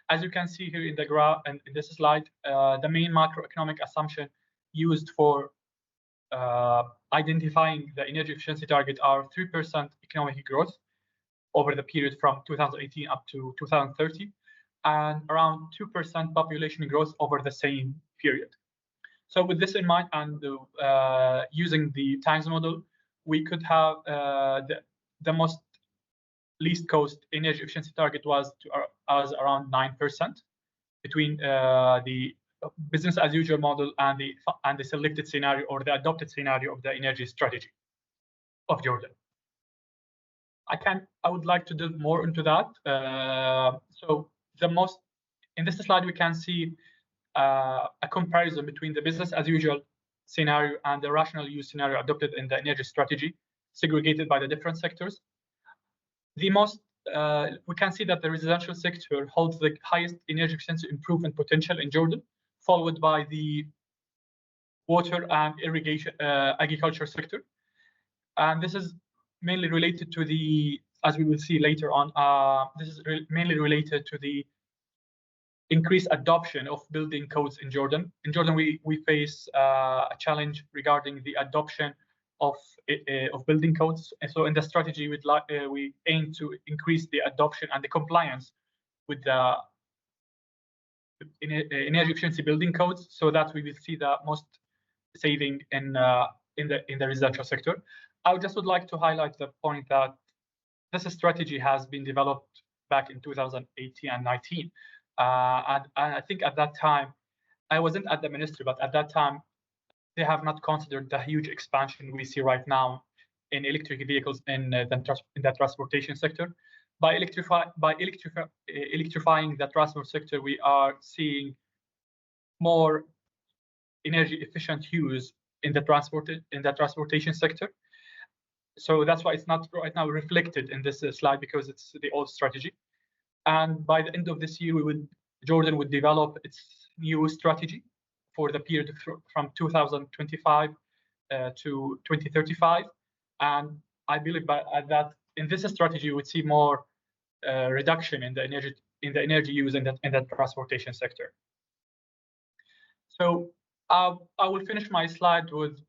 As you can see here in the graph and in this slide, the main macroeconomic assumption used for identifying the energy efficiency target are 3% economic growth over the period from 2018 up to 2030, and around 2% population growth over the same period. So with this in mind, and using the TIMES model, we could have the most least cost energy efficiency target was around 9% between the business as usual model and the selected scenario or the adopted scenario of the energy strategy of Jordan. I would like to delve more into that. So in this slide we can see a comparison between the business as usual scenario and the rational use scenario adopted in the energy strategy, segregated by the different sectors. We can see that the residential sector holds the highest energy efficiency improvement potential in Jordan, followed by the water and irrigation agriculture sector. And this is mainly related to the, as we will see later on, this is mainly related to the increased adoption of building codes in Jordan. In Jordan, we face a challenge regarding the adoption of building codes. And so in the strategy, we aim to increase the adoption and the compliance with the energy efficiency building codes, so that we will see the most saving in the residential sector. I would like to highlight the point that this strategy has been developed back in 2018 and 19. And I think at that time, I wasn't at the ministry, but at that time, they have not considered the huge expansion we see right now in electric vehicles in the transportation sector. By electrifying the transport sector, we are seeing more energy efficient use in the transportation sector. So that's why it's not right now reflected in this slide, because it's the old strategy. And by the end of this year, Jordan would develop its new strategy for the period from 2025 to 2035. And I believe in this strategy, we would see more reduction in the energy use in the transportation sector. So I will finish my slide with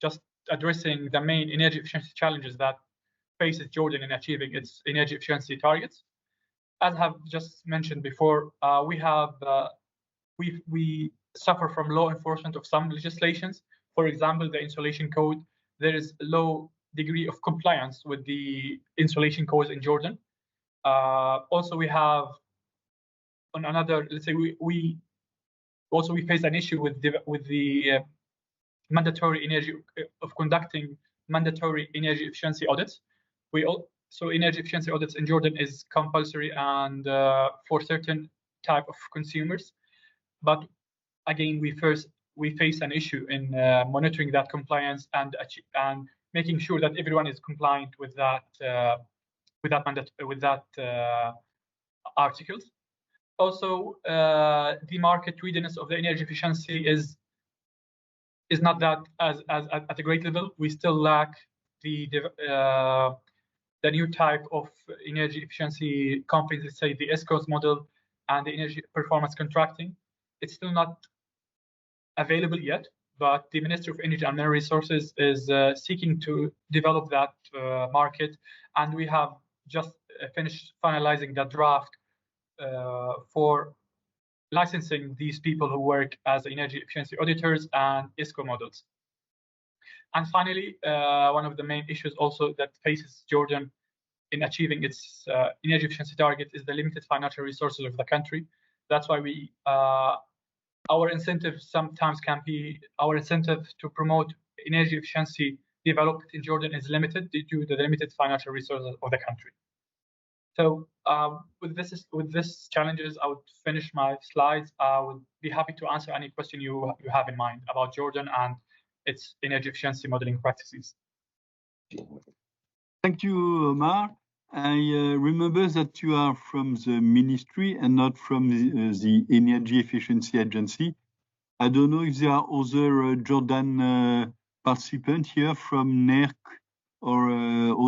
just addressing the main energy efficiency challenges that faces Jordan in achieving its energy efficiency targets. As I have just mentioned before, we have we suffer from low enforcement of some legislations. For example, the insulation code, there is a low degree of compliance with the insulation codes in Jordan. Also, we have on another, let's say we face an issue with the mandatory energy of conducting mandatory energy efficiency audits. So energy efficiency audits in Jordan is compulsory and for certain type of consumers. But again, we face an issue in monitoring that compliance and making sure that everyone is compliant with that articles. Also, the market readiness of the energy efficiency is not that as at a great level. We still lack the new type of energy efficiency companies, let's say the ESCOs model and the energy performance contracting. It's still not available yet, but the Ministry of Energy and Mineral Resources is seeking to develop that market, and we have just finished finalizing the draft for licensing these people who work as energy efficiency auditors and ESCO models. And finally, one of the main issues also that faces Jordan in achieving its energy efficiency target is the limited financial resources of the country. That's why our incentive sometimes can be, our incentive to promote energy efficiency development in Jordan is limited due to the limited financial resources of the country. So with this challenges, I would finish my slides. I would be happy to answer any question you have in mind about Jordan and its energy efficiency modeling practices. Thank you, Omar. I remember that you are from the ministry and not from the Energy Efficiency Agency. I don't know if there are other Jordan participants here from NERC or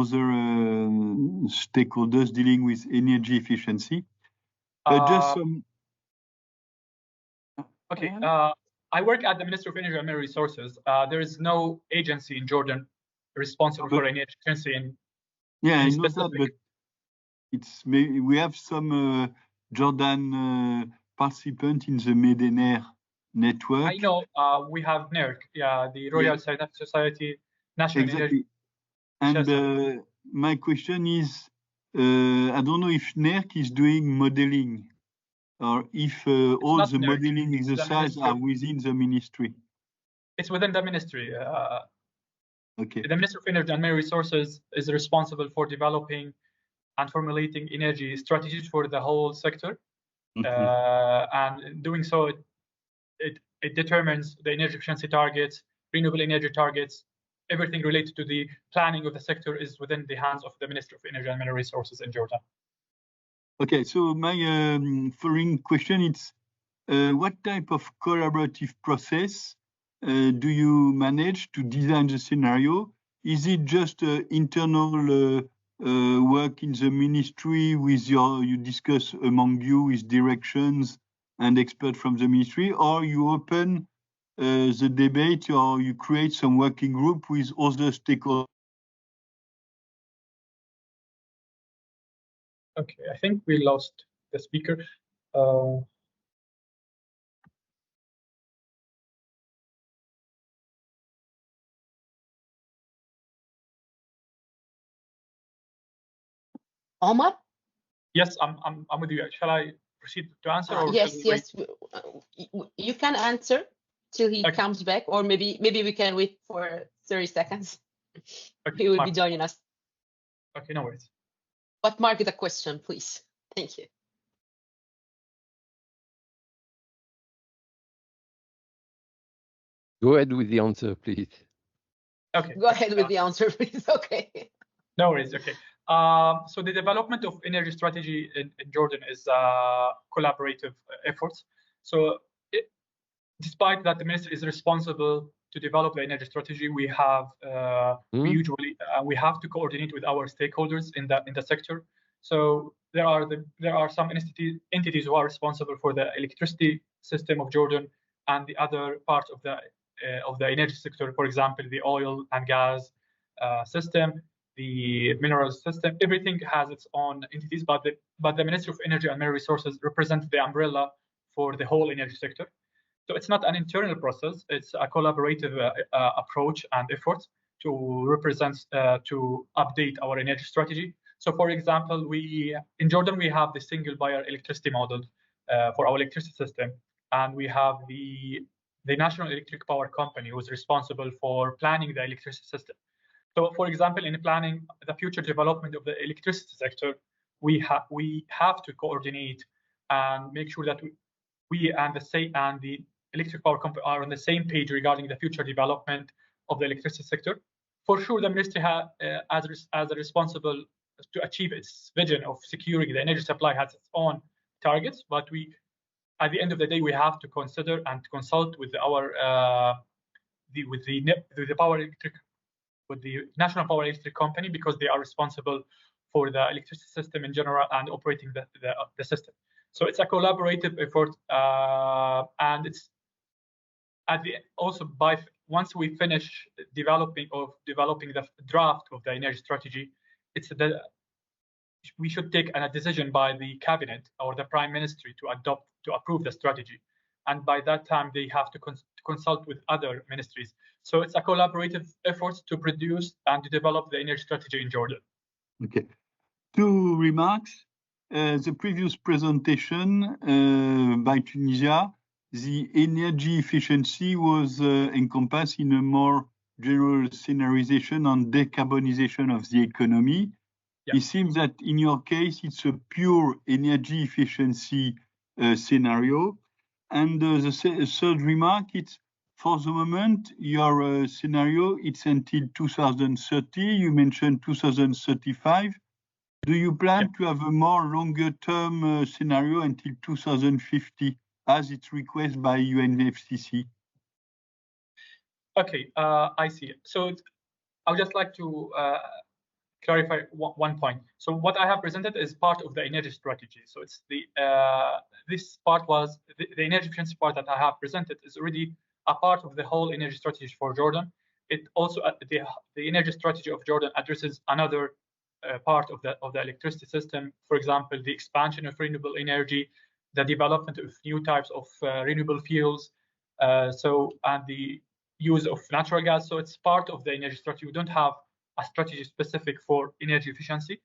other stakeholders dealing with energy efficiency. Just some. Okay. I work at the Ministry of Energy and Mineral Resources. There is no agency in Jordan responsible for energy efficiency. Yeah, I know that, but it's maybe we have some Jordan participants in the meetMED network. I know we have NERC, yeah, the Royal Society National Exactly. Energy. And my question is, I don't know if NERC is doing modeling or if all the NERC, modeling exercises are within the ministry. It's within the ministry. Okay. The Ministry of Energy and Mineral Resources is responsible for developing and formulating energy strategies for the whole sector. And doing so, it determines the energy efficiency targets, renewable energy targets, everything related to the planning of the sector is within the hands of the Ministry of Energy and Mineral Resources in Jordan. Okay, so my following question is, what type of collaborative process do you manage to design the scenario? Is it just internal work in the ministry with you discuss among you with directions and experts from the ministry, or you open the debate or you create some working group with other stakeholders? Okay, I think we lost the speaker. Omar? Yes, I'm with you. Shall I proceed to answer? Or yes. You can answer till he comes back, or maybe we can wait for 30 seconds. Okay, he will be joining us. Okay, no worries. But mark the question, please. Thank you. Go ahead with the answer, please. Okay. Go ahead with the answer, please. Okay. No worries. Okay. So the development of energy strategy in Jordan is collaborative efforts. So despite that the ministry is responsible to develop the energy strategy, we have we have to coordinate with our stakeholders in the sector. So there are some entities who are responsible for the electricity system of Jordan and the other parts of the energy sector, for example, the oil and gas system, the minerals system. Everything has its own entities, but the Ministry of Energy and Mineral Resources represents the umbrella for the whole energy sector. So it's not an internal process, it's a collaborative approach and effort to represent, to update our energy strategy. So for example, in Jordan, we have the single buyer electricity model for our electricity system. And we have the National Electric Power Company, who is responsible for planning the electricity system. So for example, in planning the future development of the electricity sector, we have to coordinate and make sure that we and the electric power company are on the same page regarding the future development of the electricity sector. For sure, the ministry as responsible to achieve its vision of securing the energy supply has its own targets, but at the end of the day, we have to consider and consult with the National Power Electric Company, because they are responsible for the electricity system in general and operating the system. So it's a collaborative effort, and it's once we finish developing the draft of the energy strategy, we should take a decision by the cabinet or the prime ministry to approve the strategy, and by that time they have to consult with other ministries. So it's a collaborative effort to produce and to develop the energy strategy in Jordan. Okay, 2 remarks. The previous presentation by Tunisia, the energy efficiency was encompassed in a more general scenariization on decarbonization of the economy. Yeah. It seems that in your case, it's a pure energy efficiency scenario. And the third remark, it's for the moment, your scenario, it's until 2030. You mentioned 2035. Do you plan to have a more longer term scenario until 2050, as it's requested by UNFCCC? Okay, I see. So I would just like to clarify one point. So what I have presented is part of the energy strategy. So it's this part was the energy efficiency part that I have presented is already a part of the whole energy strategy for Jordan. It also the energy strategy of Jordan addresses another part of the electricity system. For example, the expansion of renewable energy, the development of new types of renewable fuels, and the use of natural gas. So it's part of the energy strategy. We don't have a strategy specific for energy efficiency.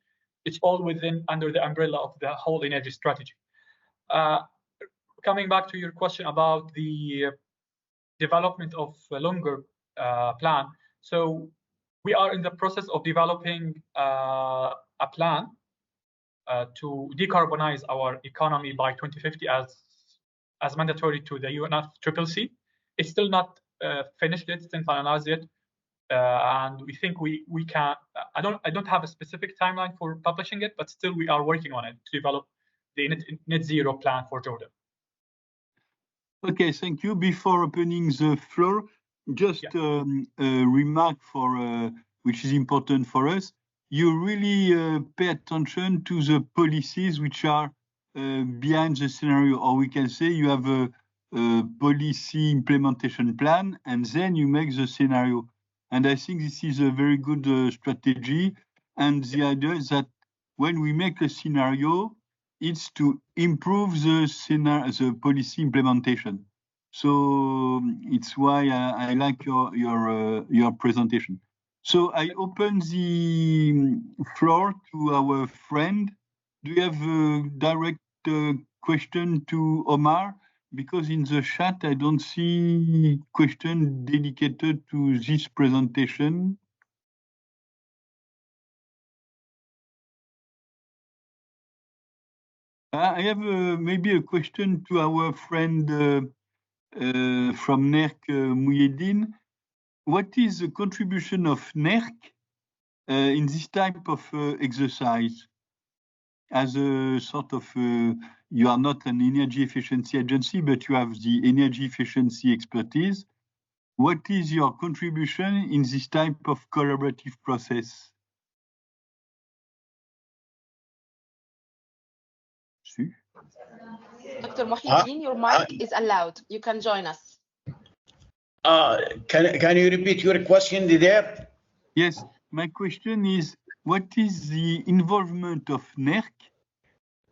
It's all under the umbrella of the whole energy strategy. Coming back to your question about the development of a longer plan. So we are in the process of developing a plan to decarbonize our economy by 2050 as mandatory to the UNFCCC. It's still not finished yet, it's still finalized yet. And we think we can. I don't have a specific timeline for publishing it, but still we are working on it to develop the net zero plan for Jordan. Okay, thank you. Before opening the floor, just a remark which is important for us. You really pay attention to the policies which are behind the scenario, or we can say you have a policy implementation plan, and then you make the scenario. And I think this is a very good strategy. And the idea is that when we make a scenario, it's to improve the policy implementation. So it's why I like your presentation. So I open the floor to our friend. Do you have a direct question to Omar? Because in the chat, I don't see question dedicated to this presentation. I have maybe a question to our friend from NERC, Mouyeddine. What is the contribution of NERC in this type of exercise? As a sort of, you are not an energy efficiency agency, but you have the energy efficiency expertise. What is your contribution in this type of collaborative process? Dr. Mouyeddine, your mic is allowed. You can join us. Can you repeat your question, Didier? Yes, my question is, what is the involvement of NERC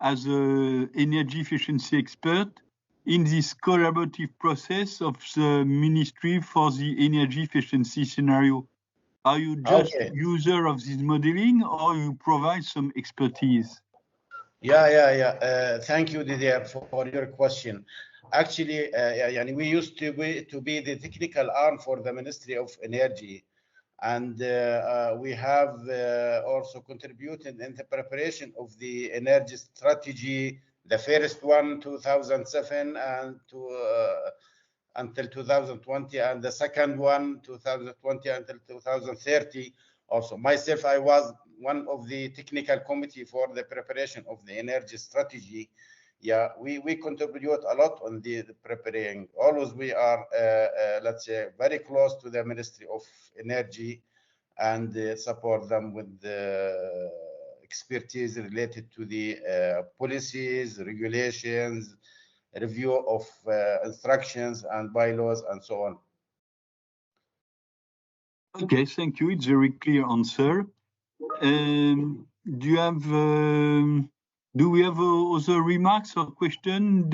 as an energy efficiency expert in this collaborative process of the Ministry for the energy efficiency scenario? Are you just user of this modeling, or you provide some expertise? Thank you, Didier, for your question. Actually, we used to be the technical arm for the Ministry of Energy, and we have also contributed in the preparation of the energy strategy, the first one 2007 and until 2020, and the second one 2020 until 2030. Also, myself, I was one of the technical committee for the preparation of the energy strategy. We contribute a lot on the preparing. Always we are, let's say, very close to the Ministry of Energy and support them with the expertise related to the policies, regulations, review of instructions and bylaws and so on. Okay, thank you. It's a very clear answer. Do we have other remarks or question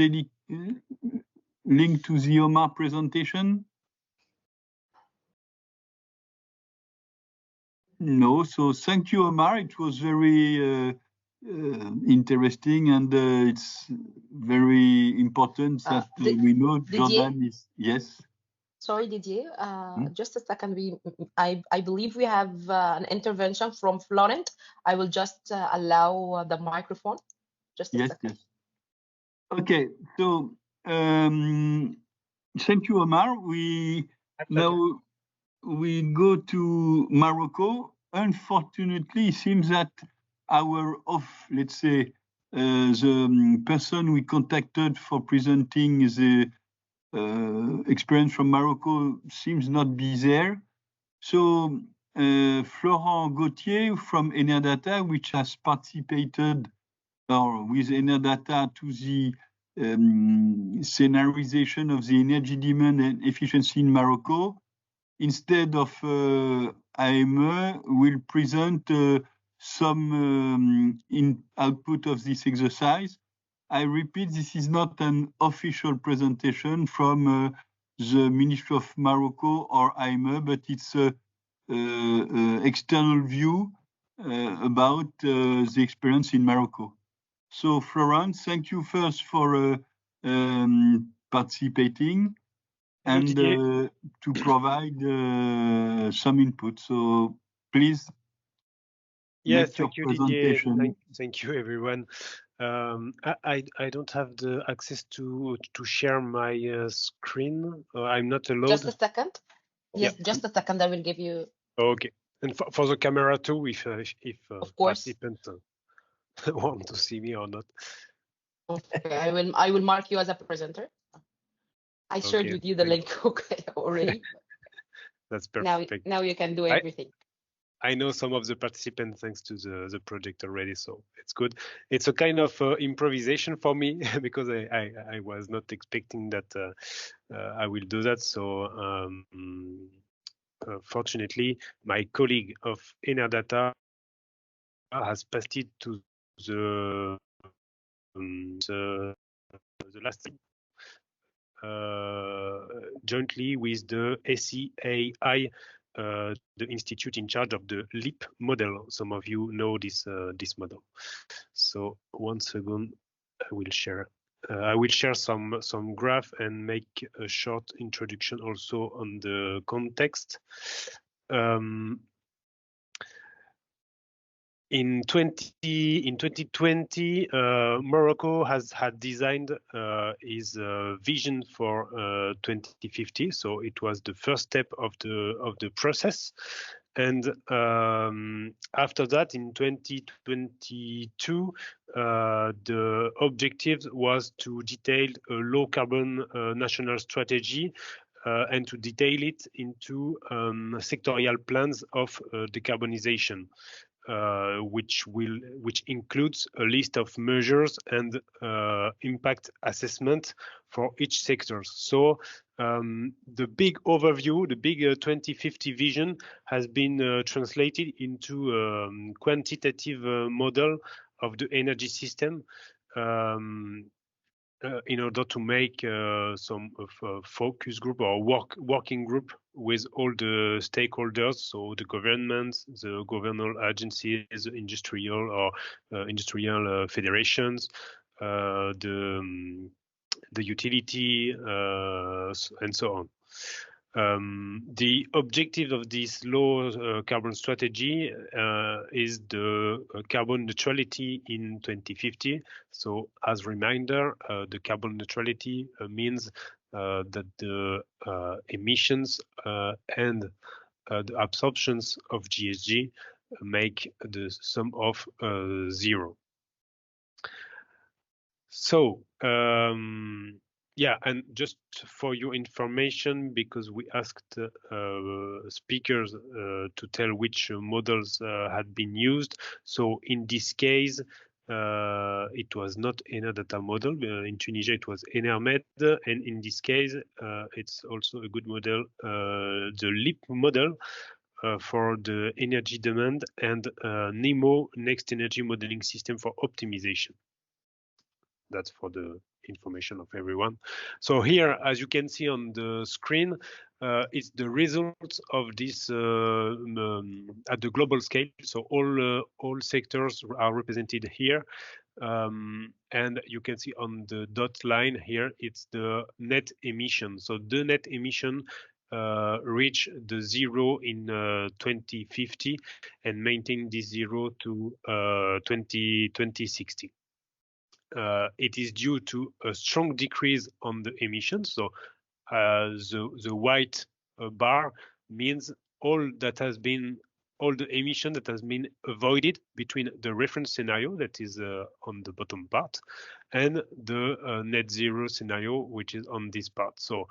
linked to the Omar presentation? No, so thank you, Omar. It was very interesting, and it's very important that we know Jordan is, yes. Sorry, Didier, just a second. I believe we have an intervention from Florent. I will just allow the microphone. Just a second. Yes. Okay, so thank you, Omar. Now we go to Morocco. Unfortunately, it seems that let's say, the person we contacted for presenting the experience from Morocco seems not be there. So Florent Gauthier from Enerdata, which has participated with Enerdata to the scenarization of the energy demand and efficiency in Morocco, instead of AME, will present some output of this exercise. I repeat, this is not an official presentation from the Ministry of Morocco or AME, but it's an external view about the experience in Morocco. So, Florent, thank you first for participating and to provide some input. So, please. Yes, thank you, Didier. Thank you, everyone. I don't have the access to share my screen. I'm not allowed. Just a second. Yes, just a second. I will give you. Okay, and for the camera too, if of course participants want to see me or not. Okay, I will mark you as a presenter. I shared with you the link already. That's perfect. Now you can do everything. I know some of the participants thanks to the project already, so it's good. It's a kind of improvisation for me because I was not expecting that I will do that. So fortunately, my colleague of Enerdata has passed it to the last thing. Jointly with the SEAI, the institute in charge of the LEAP model. Some of you know this model. So once again, I will share some graph and make a short introduction also on the context. In 2020, Morocco had designed his vision for 2050. So it was the first step of the process. And after that, in 2022, the objective was to detail a low carbon national strategy and to detail it into sectorial plans of decarbonization. Which includes a list of measures and impact assessment for each sector. So the big overview, the big 2050 vision has been translated into a quantitative model of the energy system in order to make some focus group or working group with all the stakeholders, so the government, the governmental agencies, industrial or industrial federations, the utility, and so on. The objective of this low carbon strategy is the carbon neutrality in 2050. So as reminder, the carbon neutrality means that the emissions and the absorptions of GHG make the sum of 0. So yeah, and just for your information, because we asked speakers to tell which models had been used. So in this case, it was not Enerdata model. In Tunisia, it was meetMED, and in this case, it's also a good model, the LEAP model for the energy demand, and NEMO, Next Energy Modeling System for Optimization. That's for the information of everyone. So here, as you can see on the screen, it's the results of this at the global scale. So all sectors are represented here. And you can see on the dot line here, it's the net emission. So the net emission reach the 0 in 2050 and maintain this 0 to 2060. It is due to a strong decrease on the emissions. So the white bar means all the emission that has been avoided between the reference scenario, that is on the bottom part, and the net zero scenario, which is on this part. So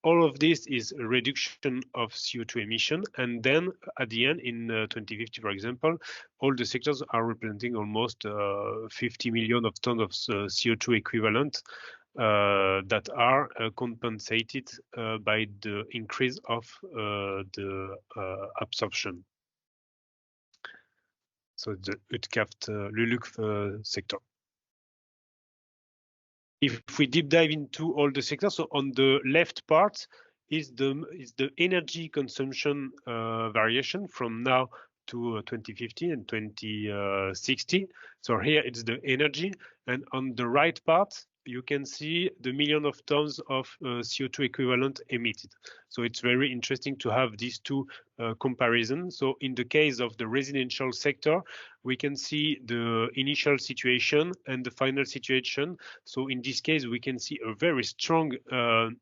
all of this is a reduction of CO2 emission, and then at the end, in 2050, for example, all the sectors are representing almost 50 million of tons of CO2 equivalent that are compensated by the increase of the absorption. So the Utkaft sector. If we deep dive into all the sectors, so on the left part is the energy consumption variation from now to 2050 and 2060. So here it's the energy, and on the right part you can see the million of tons of CO2 equivalent emitted. So it's very interesting to have these two comparisons. So in the case of the residential sector, we can see the initial situation and the final situation. So in this case, we can see a very strong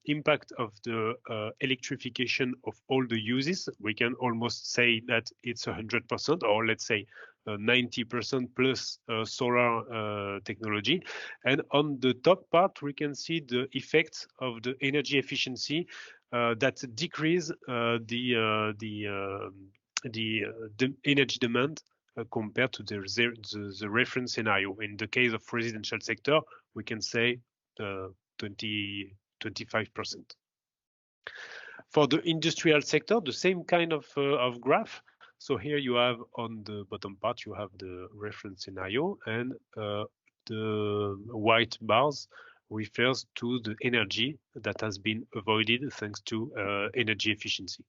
impact of the electrification of all the uses. We can almost say that it's 100%, or let's say 90% plus solar technology. And on the top part, we can see the effects of the energy efficiency that decrease the energy demand compared to the reference scenario. In the case of residential sector, we can say 25%. For the industrial sector, the same kind of graph. So here you have on the bottom part, you have the reference scenario, and the white bars refers to the energy that has been avoided thanks to energy efficiency.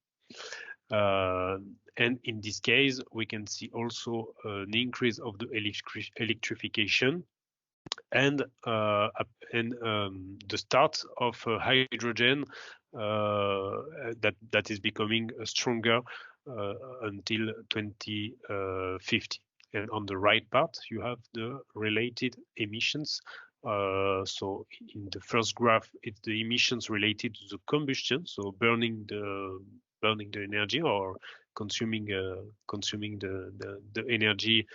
And in this case, we can see also an increase of the electrification and the start of hydrogen that is becoming stronger until 2050. And on the right part, you have the related emissions. So in the first graph, it's the emissions related to the combustion, so burning the energy or consuming the energy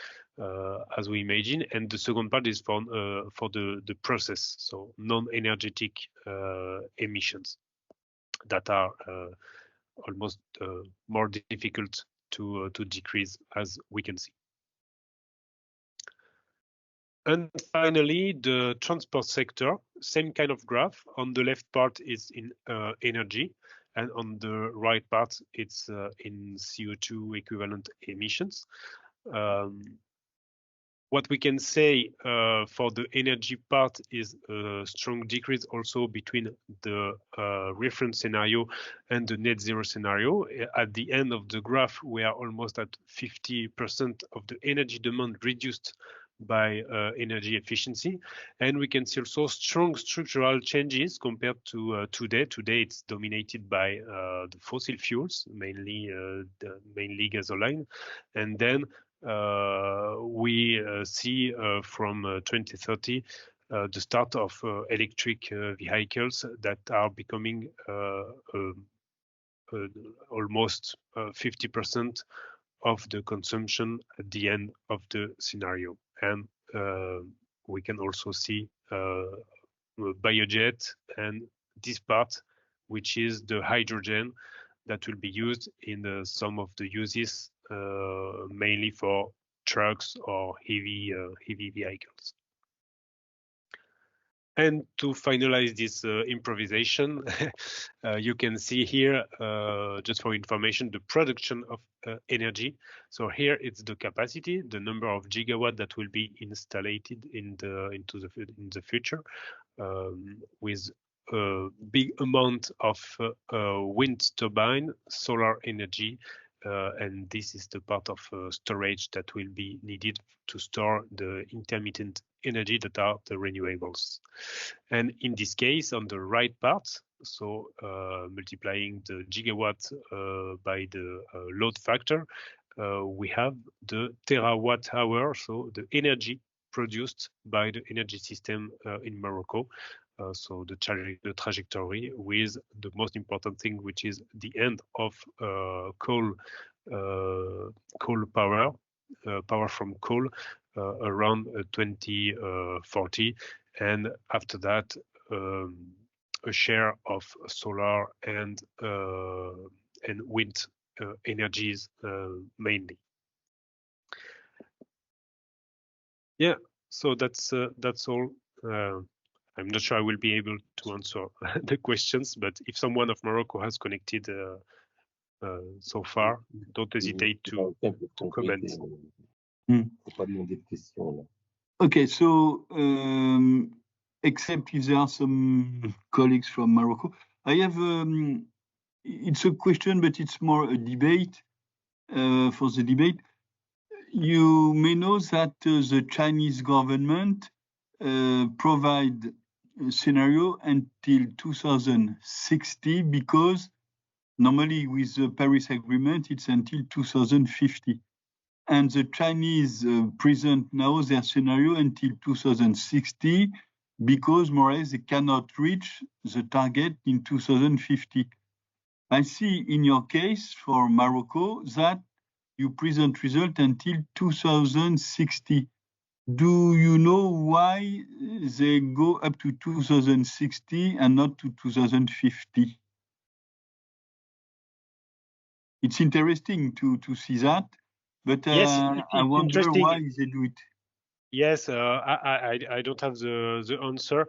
as we imagine. And the second part is for the process, so non-energetic emissions that are almost more difficult to decrease, as we can see. And finally, the transport sector, same kind of graph. On the left part is in energy, and on the right part, it's in CO2 equivalent emissions. What we can say for the energy part is a strong decrease also between the reference scenario and the net zero scenario. At the end of the graph, we are almost at 50% of the energy demand reduced by energy efficiency. And we can see also strong structural changes compared to today. Today, it's dominated by the fossil fuels, mainly gasoline. And then we see from 2030 the start of electric vehicles that are becoming almost 50% of the consumption at the end of the scenario. And we can also see biojet and this part, which is the hydrogen that will be used in some of the uses, mainly for trucks or heavy vehicles. And to finalize this improvisation, you can see here, just for information, the production of energy. So here it's the capacity, the number of gigawatt that will be installed in the future, with a big amount of wind turbine, solar energy, and this is the part of storage that will be needed to store the intermittent energy that are the renewables. And in this case, on the right part, so multiplying the gigawatt by the load factor, we have the terawatt hour, so the energy produced by the energy system in Morocco. So the trajectory with the most important thing, which is the end of coal power from coal around 2040, and after that a share of solar and wind energies mainly. Yeah, so that's all. I'm not sure I will be able to answer the questions, but if someone of Morocco has connected so far, don't hesitate to comment. Okay, so except if there are some colleagues from Morocco, I have it's a question, but it's more a debate. For the debate, you may know that the Chinese government provide a scenario until 2060, because normally with the Paris Agreement, it's until 2050. And the Chinese present now their scenario until 2060, because more or less they cannot reach the target in 2050. I see in your case for Morocco that you present result until 2060. Do you know why they go up to 2060 and not to 2050? It's interesting to see that, but yes, I wonder why they do it. Yes, I don't have the answer.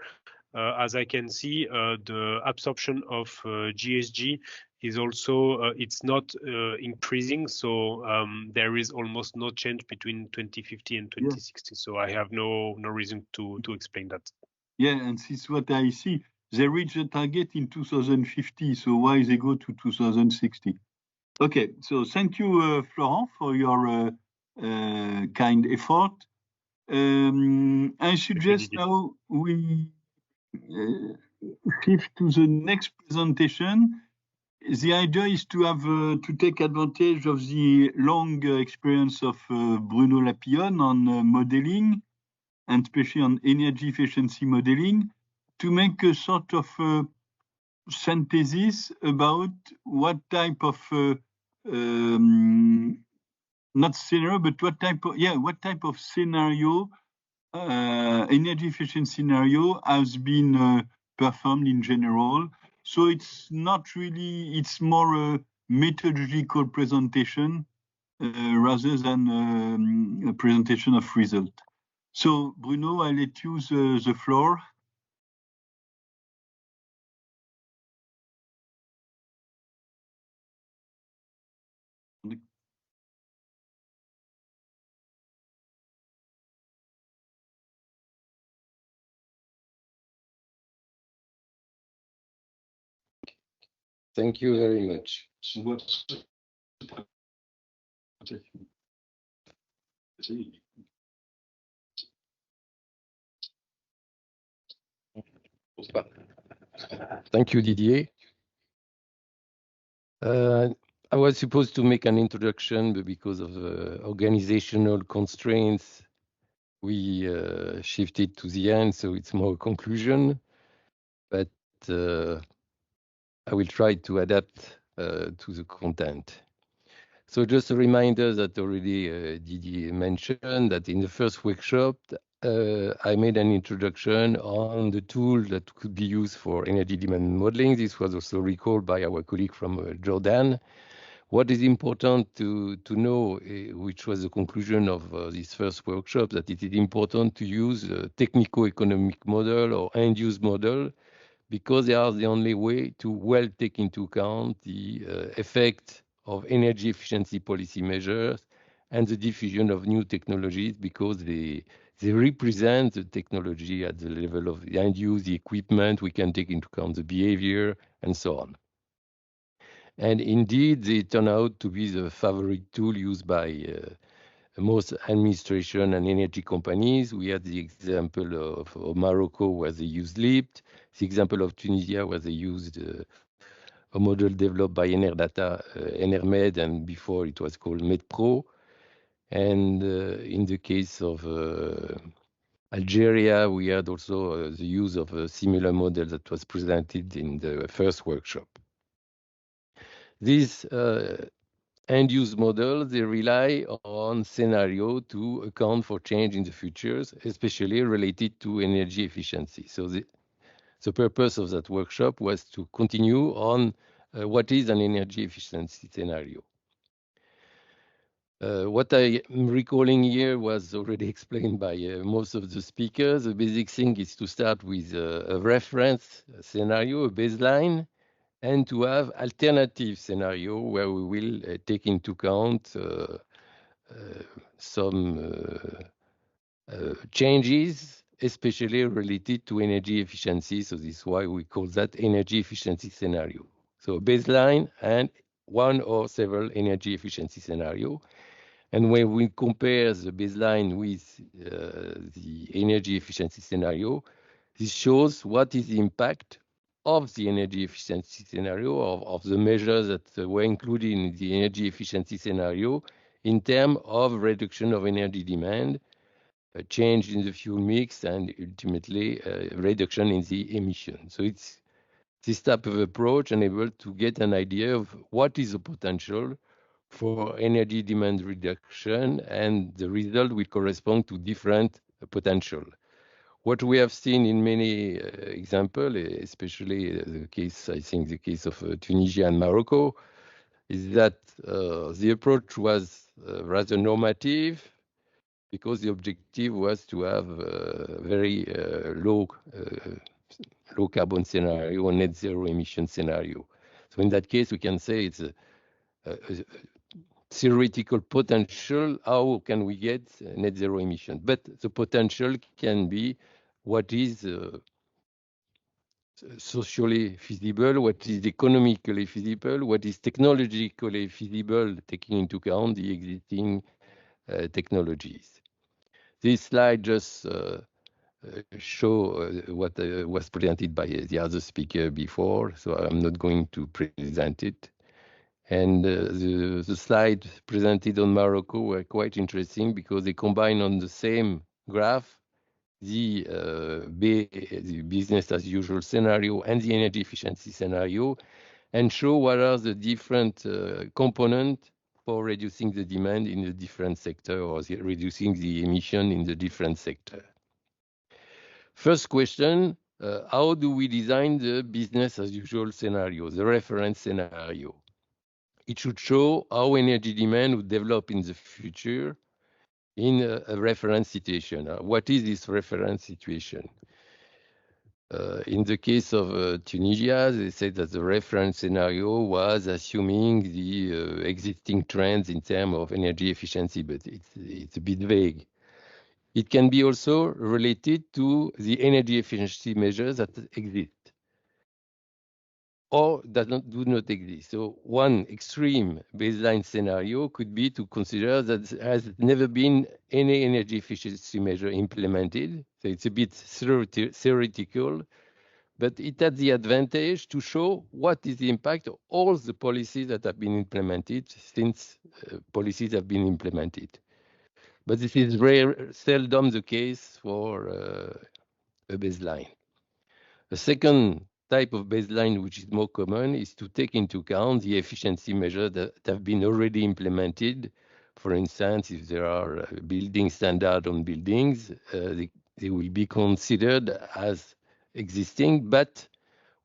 As I can see, the absorption of GHG is also it's not increasing, so there is almost no change between 2050 and 2060. Yeah. So I have no reason to explain that. Yeah, and this is what I see. They reach the target in 2050, so why they go to 2060? Okay, so thank you, Florent, for your kind effort. I suggest now we shift to the next presentation. The idea is to have to take advantage of the long experience of Bruno Lapillon on modeling, and especially on energy efficiency modeling, to make a sort of synthesis about what type of not scenario, but what type of scenario, energy efficient scenario has been performed in general. So it's not really, it's more a methodological presentation rather than a presentation of result. So Bruno, I let you the floor. Thank you very much. Thank you, Didier. I was supposed to make an introduction, but because of organizational constraints, we shifted to the end, so it's more a conclusion. But I will try to adapt to the content. So just a reminder that already Didier mentioned that in the first workshop, I made an introduction on the tool that could be used for energy demand modeling. This was also recalled by our colleague from Jordan. What is important to know, which was the conclusion of this first workshop, that it is important to use a technico-economic model or end-use model, because they are the only way to well take into account the effect of energy efficiency policy measures and the diffusion of new technologies, because they represent the technology at the level of the end use, the equipment. We can take into account the behavior and so on. And indeed, they turn out to be the favorite tool used by most administration and energy companies. We had the example of Morocco where they used LIPT, the example of Tunisia where they used a model developed by meetMED, and before it was called MEDPRO. And in the case of Algeria, we had also the use of a similar model that was presented in the first workshop. These end-use models, they rely on scenario to account for change in the futures, especially related to energy efficiency. So the purpose of that workshop was to continue on what is an energy efficiency scenario. What I am recalling here was already explained by most of the speakers. The basic thing is to start with a reference scenario, a baseline, and to have alternative scenario where we will take into account some changes, especially related to energy efficiency. So this is why we call that energy efficiency scenario. So baseline and one or several energy efficiency scenario. And when we compare the baseline with the energy efficiency scenario, this shows what is the impact of the energy efficiency scenario, of the measures that were included in the energy efficiency scenario in terms of reduction of energy demand, a change in the fuel mix, and ultimately reduction in the emission. So it's this type of approach enabled to get an idea of what is the potential for energy demand reduction, and the result will correspond to different potential. What we have seen in many examples, especially the case, I think the case of Tunisia and Morocco, is that the approach was rather normative, because the objective was to have a very low carbon scenario, a net zero emission scenario. So in that case, we can say it's a theoretical potential. How can we get net zero emission? But the potential can be what is socially feasible, what is economically feasible, what is technologically feasible, taking into account the existing technologies. This slide just show what was presented by the other speaker before, so I'm not going to present it. And the slides presented on Morocco were quite interesting, because they combine on the same graph the business as usual scenario and the energy efficiency scenario, and show what are the different components for reducing the demand in the different sector, or reducing the emission in the different sector. First question, how do we design the business as usual scenario, the reference scenario? It should show how energy demand would develop in the future in a reference situation. What is this reference situation? In the case of Tunisia, they said that the reference scenario was assuming the existing trends in terms of energy efficiency, but it's a bit vague. It can be also related to the energy efficiency measures that exist. or do not exist. So one extreme baseline scenario could be to consider that there has never been any energy efficiency measure implemented. So it's a bit theoretical, but it has the advantage to show what is the impact of all the policies that have been implemented since policies have been implemented. But this is seldom the case for a baseline. The second type of baseline, which is more common, is to take into account the efficiency measures that have been already implemented. For instance, if there are building standards on buildings, they will be considered as existing, but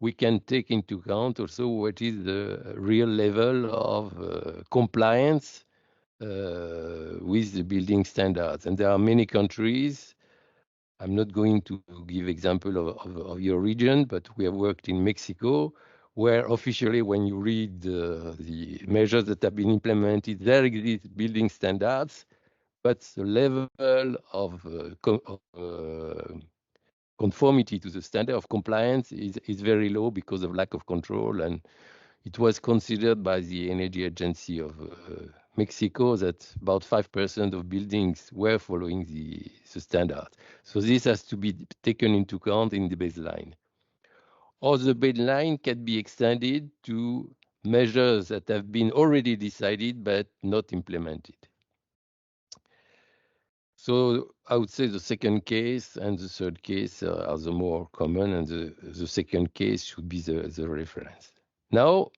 we can take into account also what is the real level of compliance with the building standards. And there are many countries. I'm not going to give example of your region, but we have worked in Mexico, where officially when you read the measures that have been implemented, there exist building standards, but the level of conformity to the standard of compliance is very low because of lack of control. And it was considered by the Energy Agency of Mexico that about 5% of buildings were following the standard. So this has to be taken into account in the baseline. Or the baseline can be extended to measures that have been already decided but not implemented. So I would say the second case and the third case are the more common, and the second case should be the reference. Now,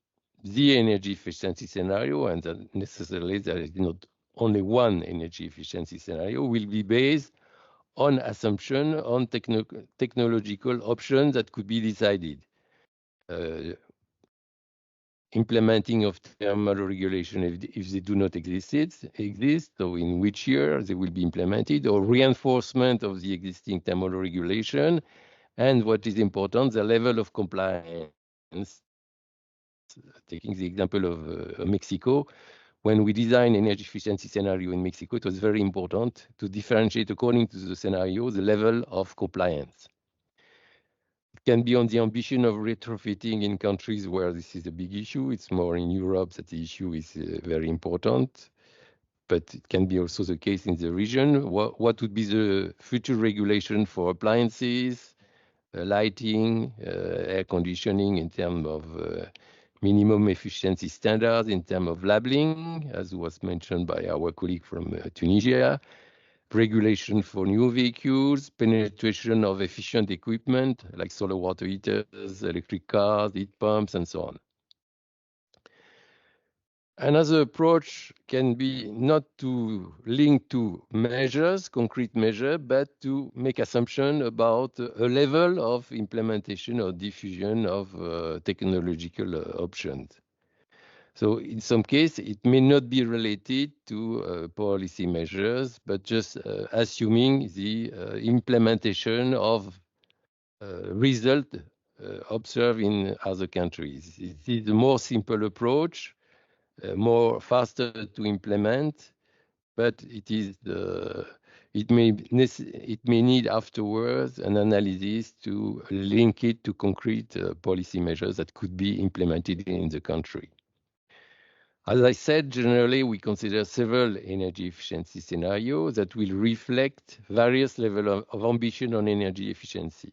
the energy efficiency scenario, and necessarily there is not only one energy efficiency scenario, will be based on assumption on technological options that could be decided. Implementing of thermal regulation if they do not exist, so in which year they will be implemented, or reinforcement of the existing thermal regulation, and what is important, the level of compliance. Taking the example of Mexico, when we design energy efficiency scenario in Mexico, it was very important to differentiate according to the scenario, the level of compliance. It can be on the ambition of retrofitting in countries where this is a big issue. It's more in Europe that the issue is very important, but it can be also the case in the region. What would be the future regulation for appliances, lighting, air conditioning in terms of minimum efficiency standards, in terms of labeling, as was mentioned by our colleague from Tunisia, regulation for new vehicles, penetration of efficient equipment like solar water heaters, electric cars, heat pumps, and so on. Another approach can be not to link to measures, concrete measure, but to make assumption about a level of implementation or diffusion of technological options. So in some cases, it may not be related to policy measures, but just assuming the implementation of result observed in other countries. It is a more simple approach, more faster to implement, but it may need afterwards an analysis to link it to concrete policy measures that could be implemented in the country. As I said, generally, we consider several energy efficiency scenarios that will reflect various levels of ambition on energy efficiency.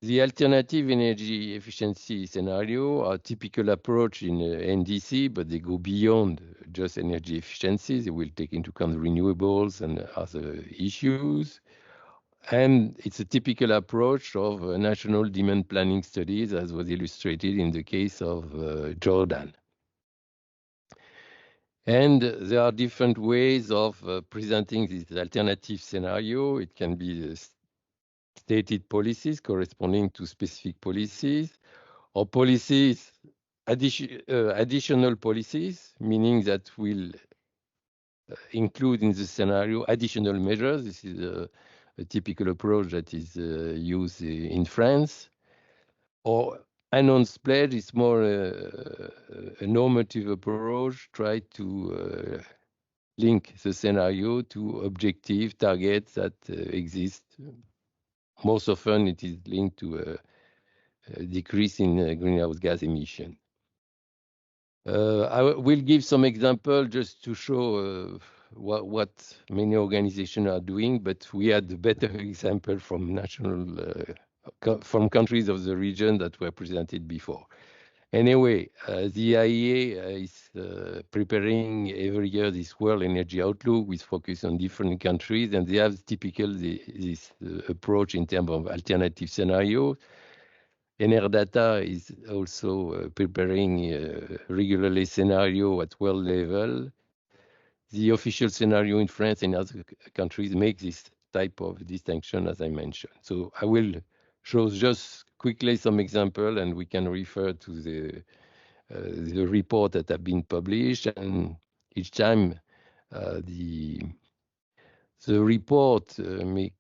The alternative energy efficiency scenario are a typical approach in NDC, but they go beyond just energy efficiency. They will take into account renewables and other issues. And it's a typical approach of national demand planning studies, as was illustrated in the case of Jordan. And there are different ways of presenting this alternative scenario. It can be stated policies corresponding to specific policies, or policies, additional policies, meaning that will include in the scenario additional measures. This is a typical approach that is used in France. Or announced pledge is more a normative approach, try to link the scenario to objective targets that exist. Most often it is linked to decrease in greenhouse gas emission. I will give some example just to show what many organizations are doing, but we had a better example from from countries of the region that were presented before. Anyway, the IEA is preparing every year this World Energy Outlook with focus on different countries, and they have this approach in terms of alternative scenarios. Enerdata is also preparing regularly scenario at world level. The official scenario in France and other countries make this type of distinction, as I mentioned. So I will show just quickly some example, and we can refer to the report that have been published. And each time the report make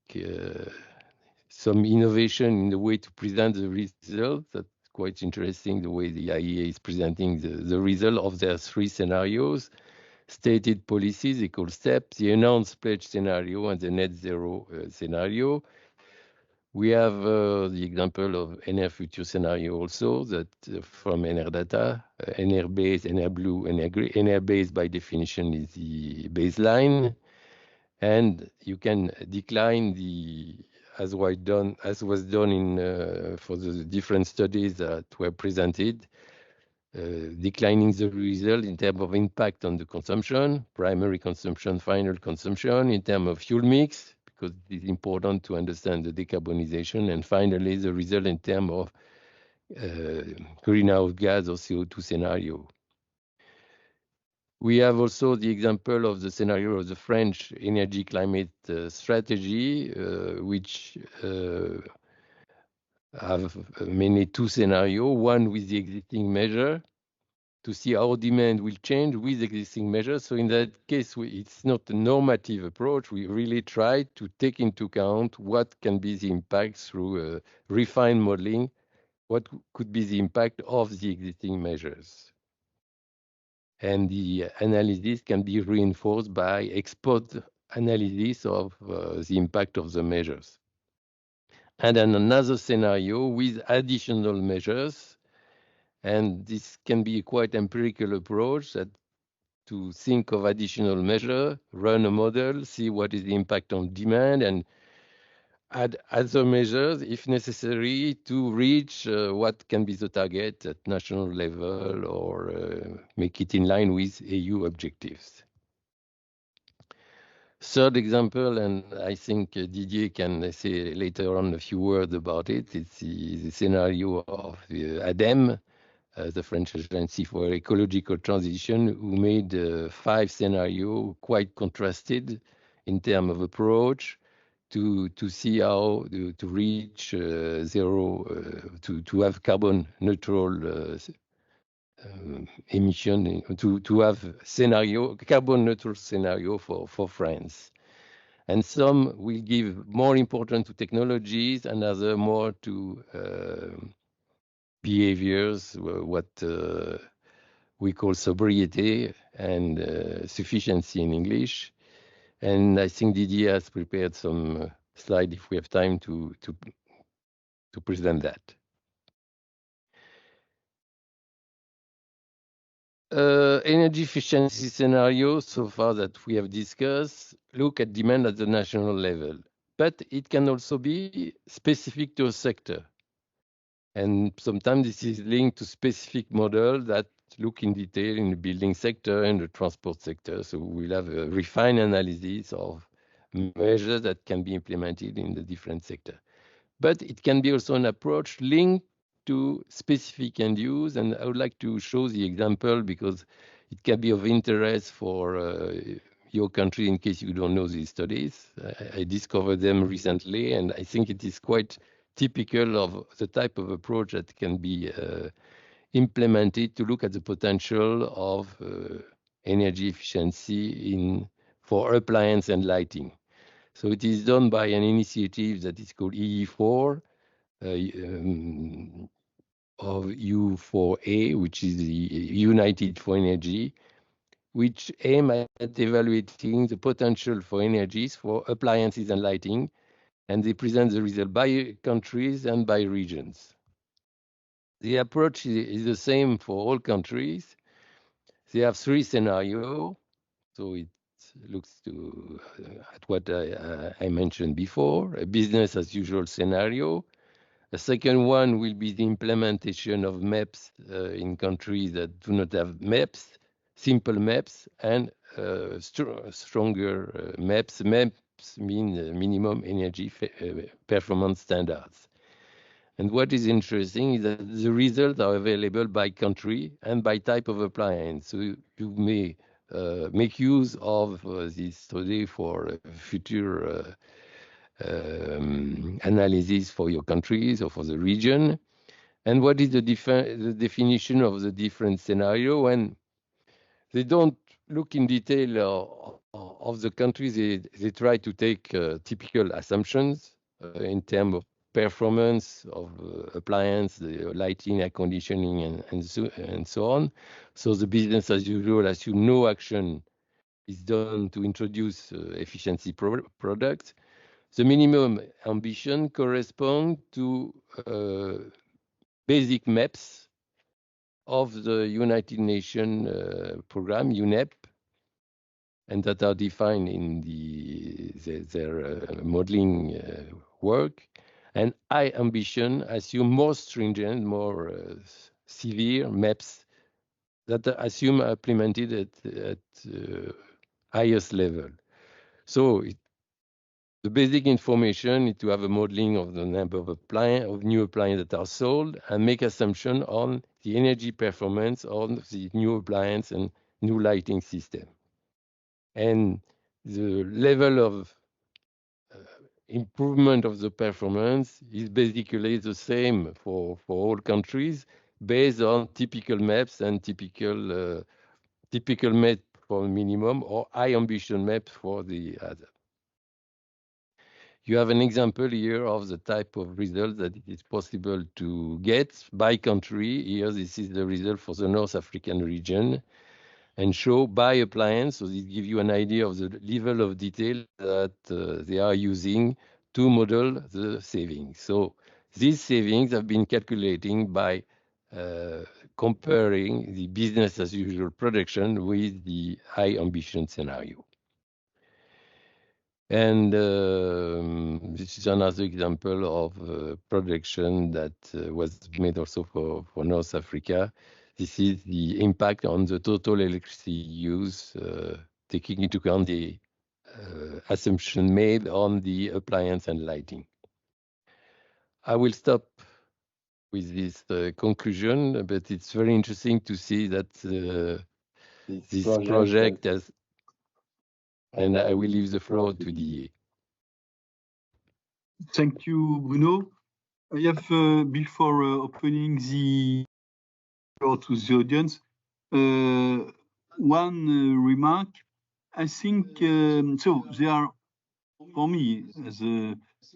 some innovation in the way to present the results. That's quite interesting, the way the IEA is presenting the result of their 3 scenarios: stated policies, equal steps, the announced pledge scenario, and the net zero scenario. We have the example of NR future scenario also, that from Enerdata, NR-based, NR-blue, NR-based by definition is the baseline. And you can decline as was done in for the different studies that were presented, declining the result in terms of impact on the consumption, primary consumption, final consumption, in terms of fuel mix, because it's important to understand the decarbonization, and finally the result in terms of greenhouse gas or CO2 scenario. We have also the example of the scenario of the French energy climate strategy, which have mainly 2 scenarios, one with the existing measure to see how demand will change with existing measures. So in that case, it's not a normative approach. We really try to take into account what can be the impact through refined modeling, what could be the impact of the existing measures. And the analysis can be reinforced by ex-post analysis of the impact of the measures. And then another scenario with additional measures, and this can be a quite empirical approach that to think of additional measure, run a model, see what is the impact on demand, and add other measures if necessary to reach what can be the target at national level or make it in line with EU objectives. Third example, and I think Didier can say later on a few words about it, it's the scenario of the ADEME, the French Agency for Ecological Transition, who made 5 scenarios quite contrasted in terms of approach to see how to reach zero, to have carbon neutral emission, to have carbon neutral scenario for France. And some will give more importance to technologies and other more to behaviors, what we call sobriety and sufficiency in English. And I think Didier has prepared some slide if we have time to present that. Energy efficiency scenario so far that we have discussed look at demand at the national level, but it can also be specific to a sector. And sometimes this is linked to specific models that look in detail in the building sector and the transport sector. So we'll have a refined analysis of measures that can be implemented in the different sectors. But it can be also an approach linked to specific end use. And I would like to show the example because it can be of interest for your country in case you don't know these studies. I discovered them recently, and I think it is quite typical of the type of approach that can be implemented to look at the potential of energy efficiency for appliance and lighting. So it is done by an initiative that is called EE4 of U4A, which is the United for Energy, which aim at evaluating the potential for energies for appliances and lighting, and they present the result by countries and by regions. The approach is the same for all countries. They have 3 scenarios, so it looks to at what I mentioned before, a business as usual scenario. The second one will be the implementation of MEPs in countries that do not have MEPs, simple MEPs, and stronger MEPs. MEPs mean minimum energy performance standards. And what is interesting is that the results are available by country and by type of appliance. So you may make use of this study for future analysis for your countries or for the region. And what is the definition of the different scenario? When they don't look in detail of the countries, they try to take typical assumptions in terms of performance of appliance, the lighting, air conditioning, and so on. So the business as usual assume no action is done to introduce efficiency products. The minimum ambition corresponds to basic MEPs of the United Nations program, UNEP, and that are defined in their modeling work. And high ambition assume more stringent, more severe MEPs that assume are implemented at highest level. So the basic information is to have a modeling of the number of new appliances that are sold and make assumption on the energy performance on the new appliance and new lighting system. And the level of improvement of the performance is basically the same for all countries based on typical MEPs and typical MEP for minimum or high ambition MEP for the other. You have an example here of the type of result that it is possible to get by country. Here, this is the result for the North African region and show by appliance. So this gives you an idea of the level of detail that they are using to model the savings. So these savings have been calculating by comparing the business as usual production with the high ambition scenario. And this is another example of production that was made also for North Africa. This is the impact on the total electricity use, taking into account the assumption made on the appliance and lighting. I will stop with this conclusion, but it's very interesting to see that this project has, and I will leave the floor to Didier. Thank you, Bruno. I have, before opening the floor to the audience, one remark. I think, so there are, for me,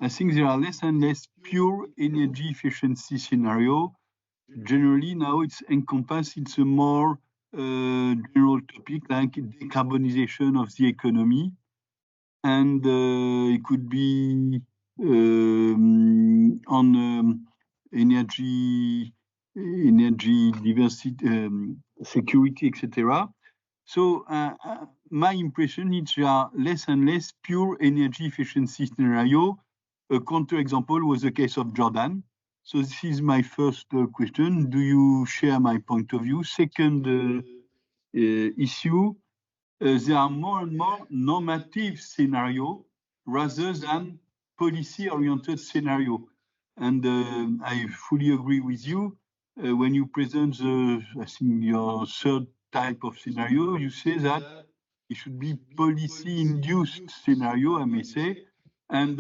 I think there are less and less pure energy efficiency scenario. Generally, now it's encompassed, it's a more general topic like decarbonization of the economy. And it could be on energy diversity, security, etc. So my impression is there are less and less pure energy efficiency scenario. A counterexample was the case of Jordan. So this is my first question. Do you share my point of view? Second issue, there are more and more normative scenario rather than policy-oriented scenario. And I fully agree with you. When you present I think your third type of scenario, you say that it should be policy-induced scenario, I may say. And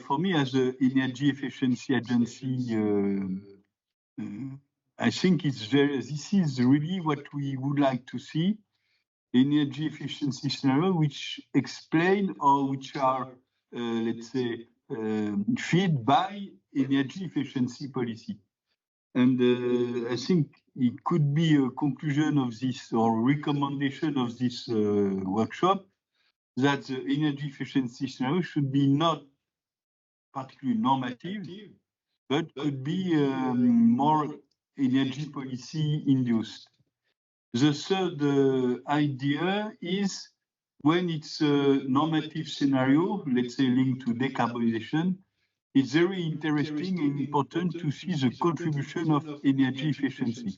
for me, as an energy efficiency agency, I think this is really what we would like to see. Energy efficiency scenario which explain or which are, let's say, fed by energy efficiency policy. And I think it could be a conclusion of this or recommendation of this workshop that the energy efficiency scenario should be not particularly normative, but could be more energy policy induced. The third idea is when it's a normative scenario, let's say linked to decarbonization, it's very interesting and important to see the contribution of energy efficiency,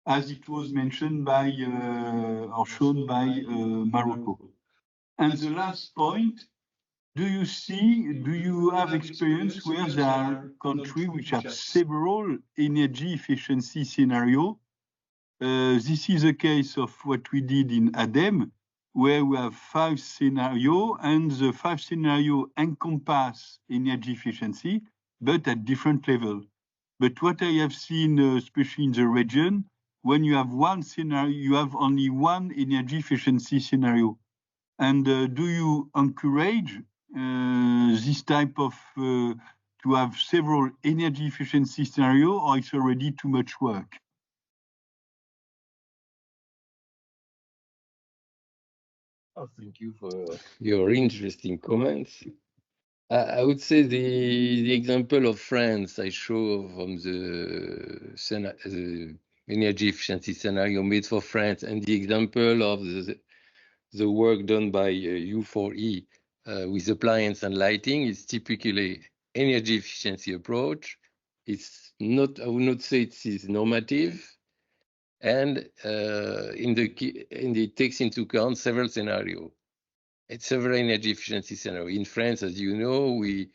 as it was mentioned by or shown by Morocco. And the last point, do you have experience where there are countries which have several energy efficiency scenarios? This is a case of what we did in ADEME, where we have 5 scenarios, and the 5 scenarios encompass energy efficiency, but at different levels. But what I have seen, especially in the region, when you have one scenario, you have only one energy efficiency scenario. And do you encourage this type of, to have several energy efficiency scenarios, or it's already too much work? Oh, thank you for your interesting comments. I would say the example of France I show from the energy efficiency scenario made for France, and the example of the work done by U4E with appliance and lighting is typically energy efficiency approach. It's not, I would not say it is normative, and it takes into account several scenarios. It's several energy efficiency scenario. In France, as you know, we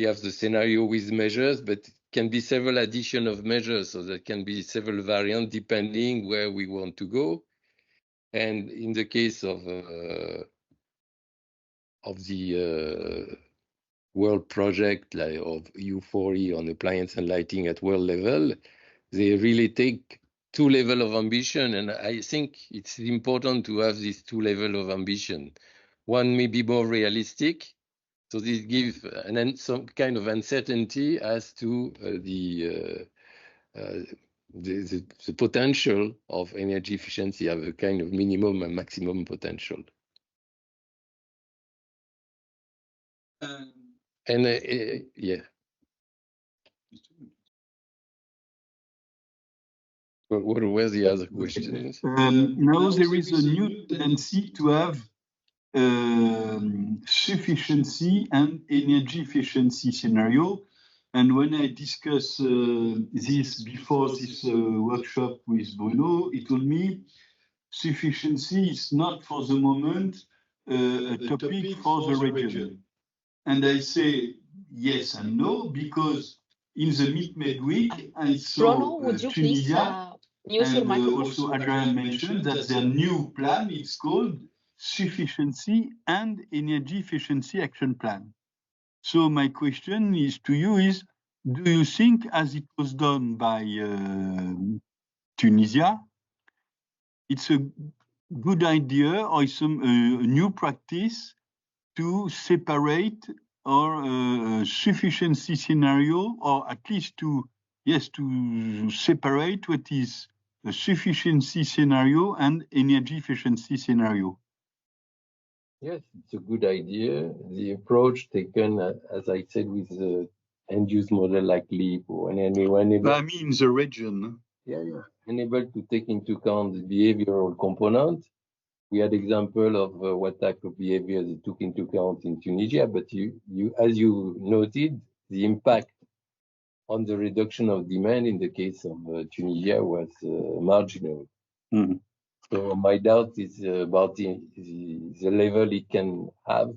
have the scenario with measures, but it can be several addition of measures, so there can be several variants depending where we want to go. And in the case of the world project like of U4E on appliance and lighting at world level, they really take 2 levels of ambition, and I think it's important to have these 2 levels of ambition. One may be more realistic, so this gives some kind of uncertainty as to the potential of energy efficiency, have a kind of minimum and maximum potential. Yeah. What were the other questions? Now there is a new tendency to have sufficiency and energy efficiency scenario. And when I discussed this before this workshop with Bruno, he told me sufficiency is not for the moment a topic for the region. And I say yes and no, because in the meetMED week, I saw Tunisia, and also Adrian mentioned that their new plan is called Sufficiency and Energy Efficiency Action Plan. So my question is to you is, do you think, as it was done by Tunisia, it's a good idea or some new practice to separate or sufficiency scenario, or at least to separate what is a sufficiency scenario and energy efficiency scenario? Yes, it's a good idea. The approach taken, as I said, with the end-use model like LEAP, or anyone able, I mean the region. Yeah, unable to take into account the behavioral component. We had example of what type of behavior they took into account in Tunisia, but as you noted, the impact on the reduction of demand in the case of Tunisia was marginal. Mm-hmm. So my doubt is about the level it can have.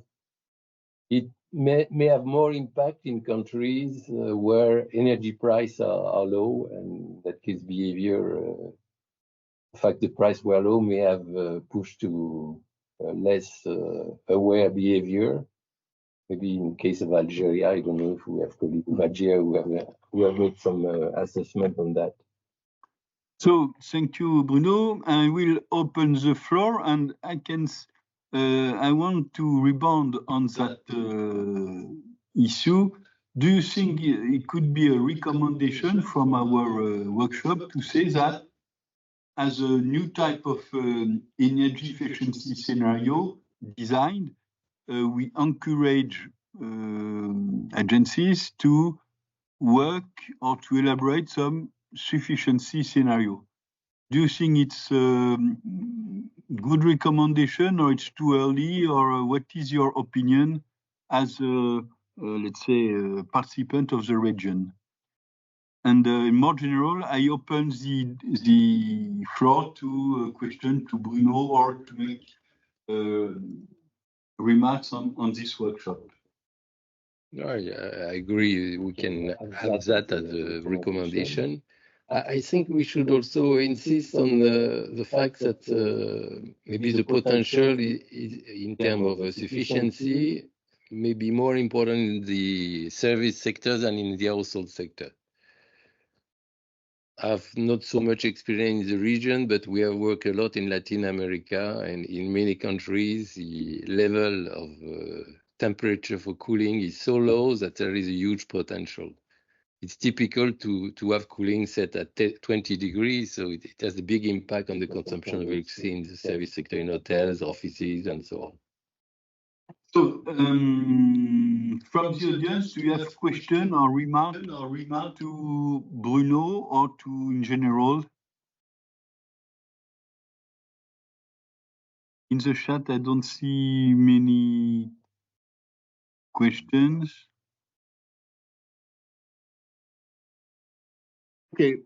It may have more impact in countries where energy prices are low, and that case behavior. In fact, the price were low may have pushed to less aware behavior. Maybe in case of Algeria, I don't know if we have colleagues of Algeria who have made some assessment on that. So thank you, Bruno. I will open the floor, and I want to rebound on that issue. Do you think it could be a recommendation from our workshop to say that as a new type of energy efficiency scenario designed, we encourage agencies to work or to elaborate some sufficiency scenario. Do you think it's a good recommendation, or it's too early, or what is your opinion as a, let's say, a participant of the region? And more general, I open the floor to a question to Bruno or to make remarks on this workshop. I agree. We can have that as a recommendation. I think we should also insist on the fact that maybe the potential in terms of sufficiency may be more important in the service sector than in the household sector. I've not so much experience in the region, but we have worked a lot in Latin America, and in many countries, the level of temperature for cooling is so low that there is a huge potential. It's typical to have cooling set at 20 degrees, so it has a big impact on the consumption of electricity in the service sector, in hotels, offices, and so on. So, from the audience, do you have question or remark to Bruno or to in general? In the chat, I don't see many questions. Okay,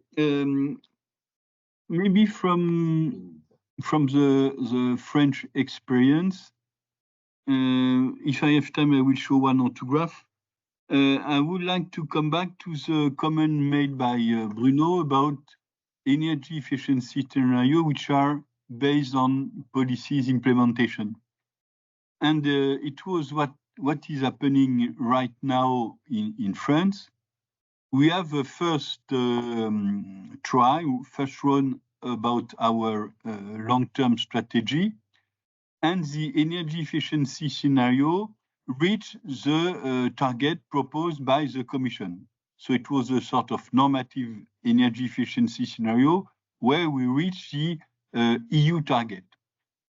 maybe from the French experience, if I have time, I will show one or two graphs. I would like to come back to the comment made by Bruno about energy efficiency scenario, which are based on policies implementation. And it was what is happening right now in France. We have a first run about our long-term strategy, and the energy efficiency scenario reached the target proposed by the Commission. So it was a sort of normative energy efficiency scenario where we reached the EU target.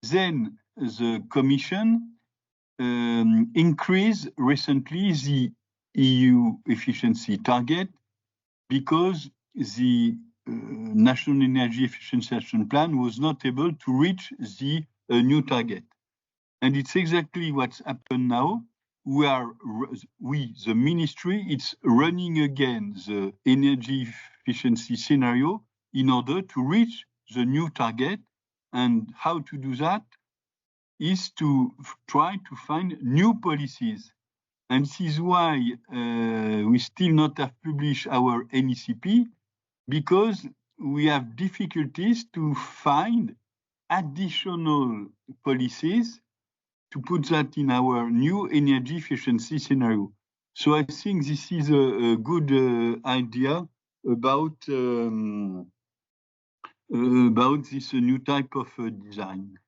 Then the Commission increased recently the EU efficiency target because the National Energy Efficiency Action Plan was not able to reach the new target. And it's exactly what's happened now. The ministry, it's running again the energy efficiency scenario in order to reach the new target. And how to do that is to try to find new policies. And this is why we still not have published our NECP, because we have difficulties to find additional policies to put that in our new energy efficiency scenario. So I think this is a good idea about this new type of design.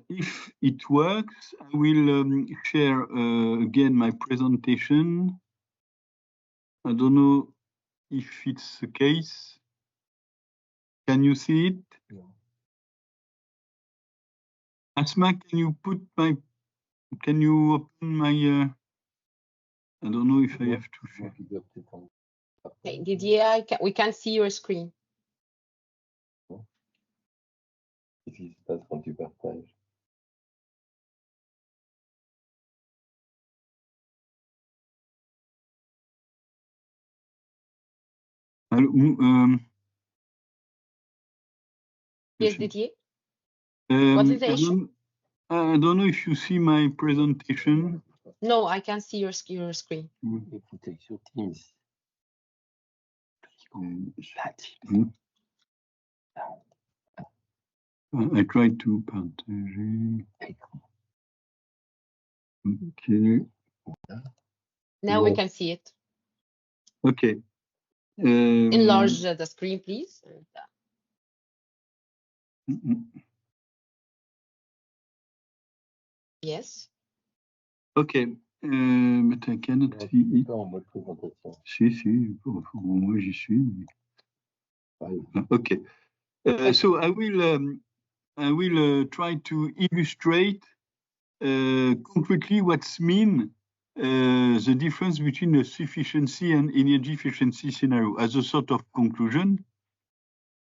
If it works, I will share again my presentation. I don't know if it's the case. Can you see it? Yeah. Asma, can you open my, I don't know if I have to share. Okay, Didier, we can see your screen. Qu'est-ce qui se passe quand tu partages? Yes, Didier. What is the issue? I don't know if you see my presentation. No, I can't see your screen. Écoutez, sur Teams. I tried to partager. Okay. Now we can see it. Okay. Enlarge the screen, please. Yes. Okay. But I cannot see it. Si, moi j'y suis. Okay. So I will try to illustrate concretely what's mean the difference between a sufficiency and energy efficiency scenario as a sort of conclusion.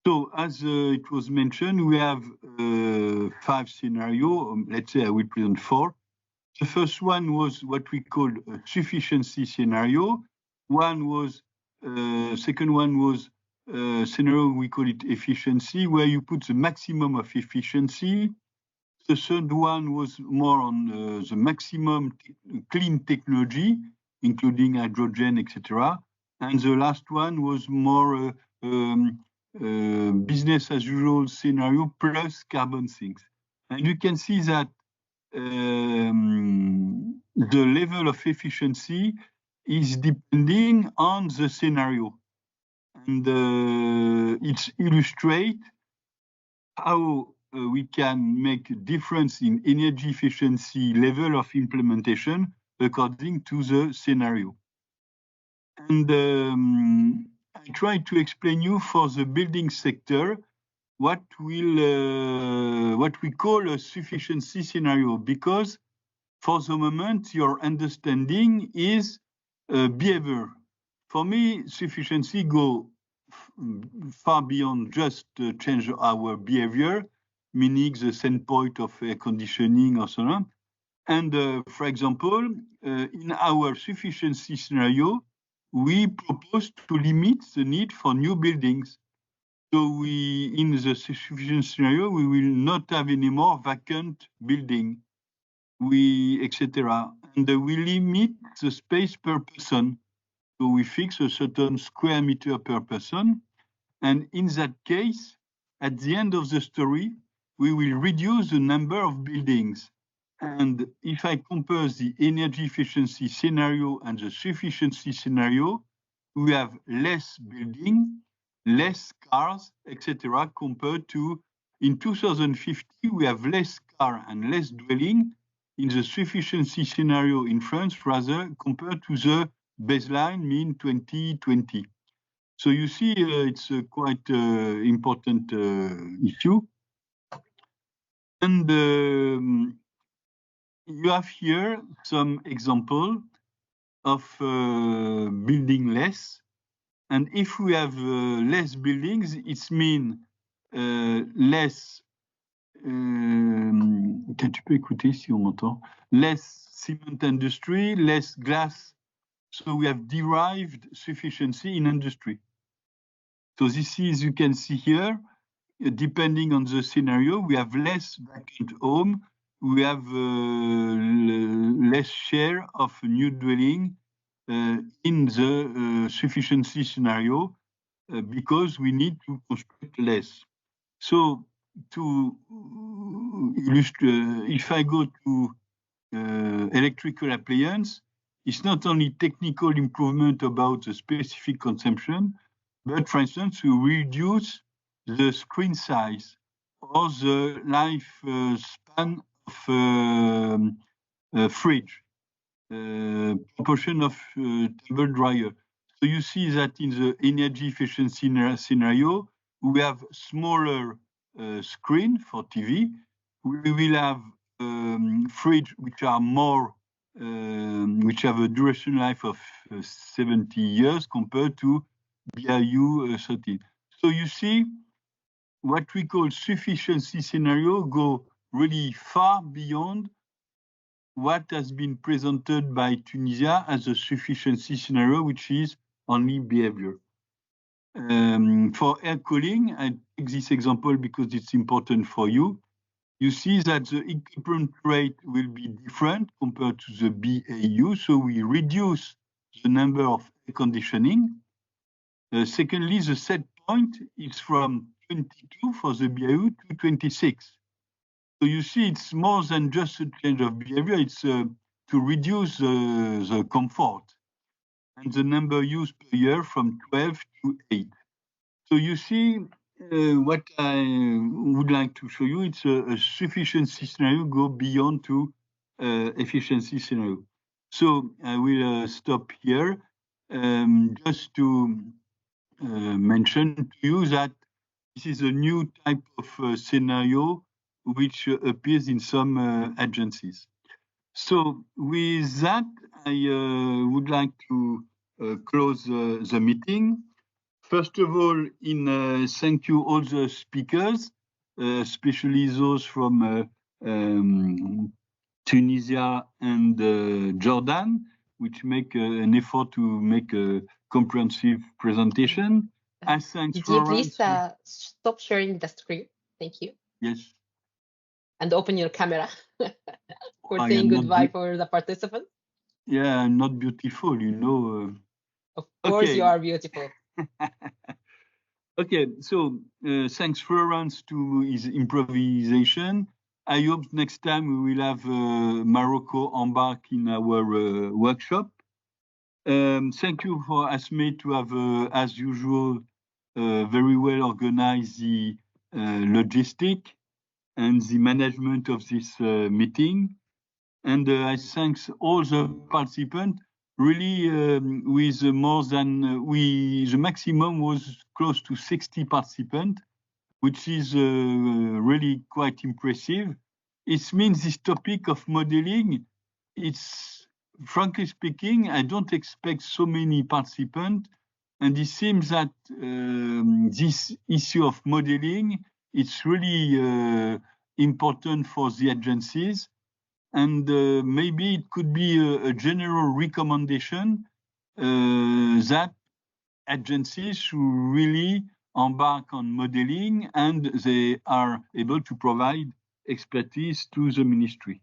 So as it was mentioned, we have 5 scenarios. Let's say I will present 4. The first one was what we call a sufficiency scenario. Second one was scenario, we call it efficiency, where you put the maximum of efficiency. The third one was more on the maximum clean technology, including hydrogen, etc. And the last one was more business as usual scenario plus carbon sinks. And you can see that the level of efficiency is depending on the scenario. And it illustrates how we can make a difference in energy efficiency level of implementation according to the scenario. And I try to explain you for the building sector what we call a sufficiency scenario, because for the moment your understanding is behavior. For me, sufficiency go far beyond just change our behavior, meaning the set point of air conditioning or so on. And for example, in our sufficiency scenario, we propose to limit the need for new buildings. So in the sufficiency scenario, we will not have any more vacant building, etc. And we limit the space per person. So we fix a certain square meter per person. And in that case, at the end of the story, we will reduce the number of buildings. And if I compare the energy efficiency scenario and the sufficiency scenario, we have less building, less cars, etc. compared to in 2050, we have less car and less dwelling in the sufficiency scenario in France, rather compared to the baseline mean 2020. So you see, it's a quite important issue. And you have here some example of building less. And if we have less buildings, it means less. Tu peux écouter si on m'entend? Less cement industry, less glass. So we have derived sufficiency in industry. So this is, you can see here, depending on the scenario, we have less vacant home, we have less share of new dwelling in the sufficiency scenario because we need to construct less. So to illustrate, if I go to electrical appliance, it's not only technical improvement about the specific consumption, but for instance, we reduce the screen size or the life span of fridge, proportion of table dryer. So you see that in the energy efficiency scenario, we have smaller screen for TV. We will have fridge which are more, which have a duration life of 70 years compared to BIU 30. So you see, what we call sufficiency scenario go really far beyond what has been presented by Tunisia as a sufficiency scenario, which is only behavior. For air cooling, I take this example because it's important for you. You see that the equipment rate will be different compared to the BAU, so we reduce the number of air conditioning. Secondly, the set point is from 22 for the BAU to 26. So you see, it's more than just a change of behavior, it's to reduce the comfort. And the number used per year from 12 to 8. So you see, what I would like to show you, it's a sufficiency scenario go beyond to efficiency scenario. So I will stop here just to mention to you that this is a new type of scenario which appears in some agencies. So with that, I would like to close the meeting. First of all, thank you all the speakers, especially those from Tunisia and Jordan, which make an effort to make a comprehensive presentation. I thank Please stop sharing the screen. Thank you. Yes. And open your camera for saying goodbye for the participants. Yeah, I'm not beautiful, you know. Of course, you are beautiful. Okay, so thanks Florence to his improvisation. I hope next time we will have Morocco embark in our workshop. Thank you for Asme to have, as usual, very well organized the logistic and the management of this meeting. And I thank all the participants. Really, with more than the maximum was close to 60 participants, which is really quite impressive. It means this topic of modeling, it's frankly speaking, I don't expect so many participants, and it seems that this issue of modeling, it's really important for the agencies. And maybe it could be a general recommendation that agencies should really embark on modeling and they are able to provide expertise to the ministry.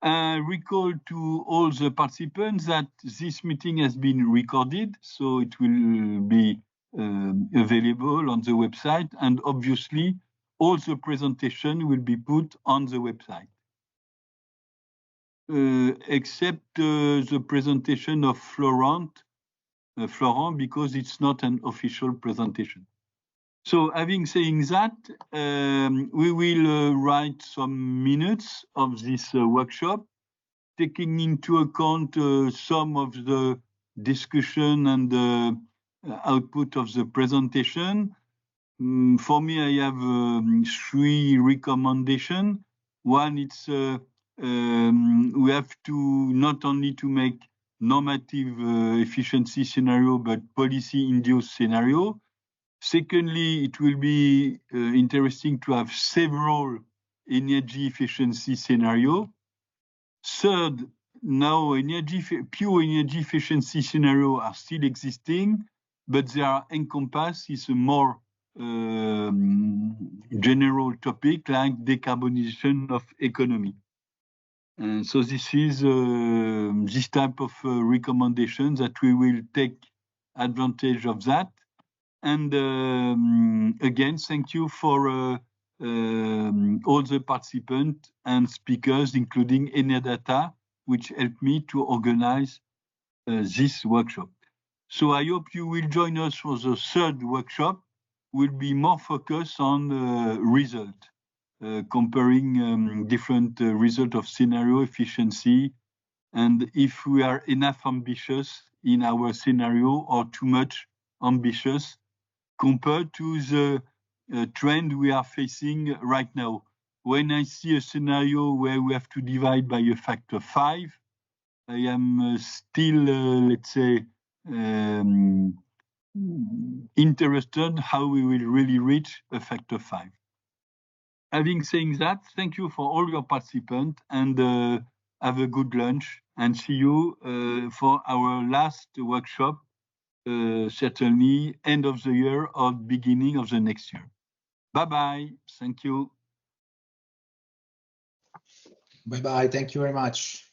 I recall to all the participants that this meeting has been recorded, so it will be available on the website, and obviously all the presentation will be put on the website. Except the presentation of Florent, because it's not an official presentation. So having saying that, we will write some minutes of this workshop, taking into account some of the discussion and the output of the presentation. For me, I have 3 recommendations. One, it's we have to not only to make normative efficiency scenario, but policy-induced scenario. Secondly, it will be interesting to have several energy efficiency scenario. Third, now pure energy efficiency scenario are still existing, but they are encompassed is a more general topic like decarbonization of economy. And so this is this type of recommendation that we will take advantage of that. And again, thank you for all the participants and speakers, including Enedata, which helped me to organize this workshop. So I hope you will join us for the 3rd workshop. Will be more focused on result. Comparing different result of scenario efficiency, and if we are enough ambitious in our scenario or too much ambitious compared to the trend we are facing right now. When I see a scenario where we have to divide by a factor 5, I am still, let's say, interested how we will really reach a factor 5. Having said that, thank you for all your participants and have a good lunch and see you for our last workshop, certainly end of the year or beginning of the next year. Bye-bye. Thank you. Bye-bye. Thank you very much.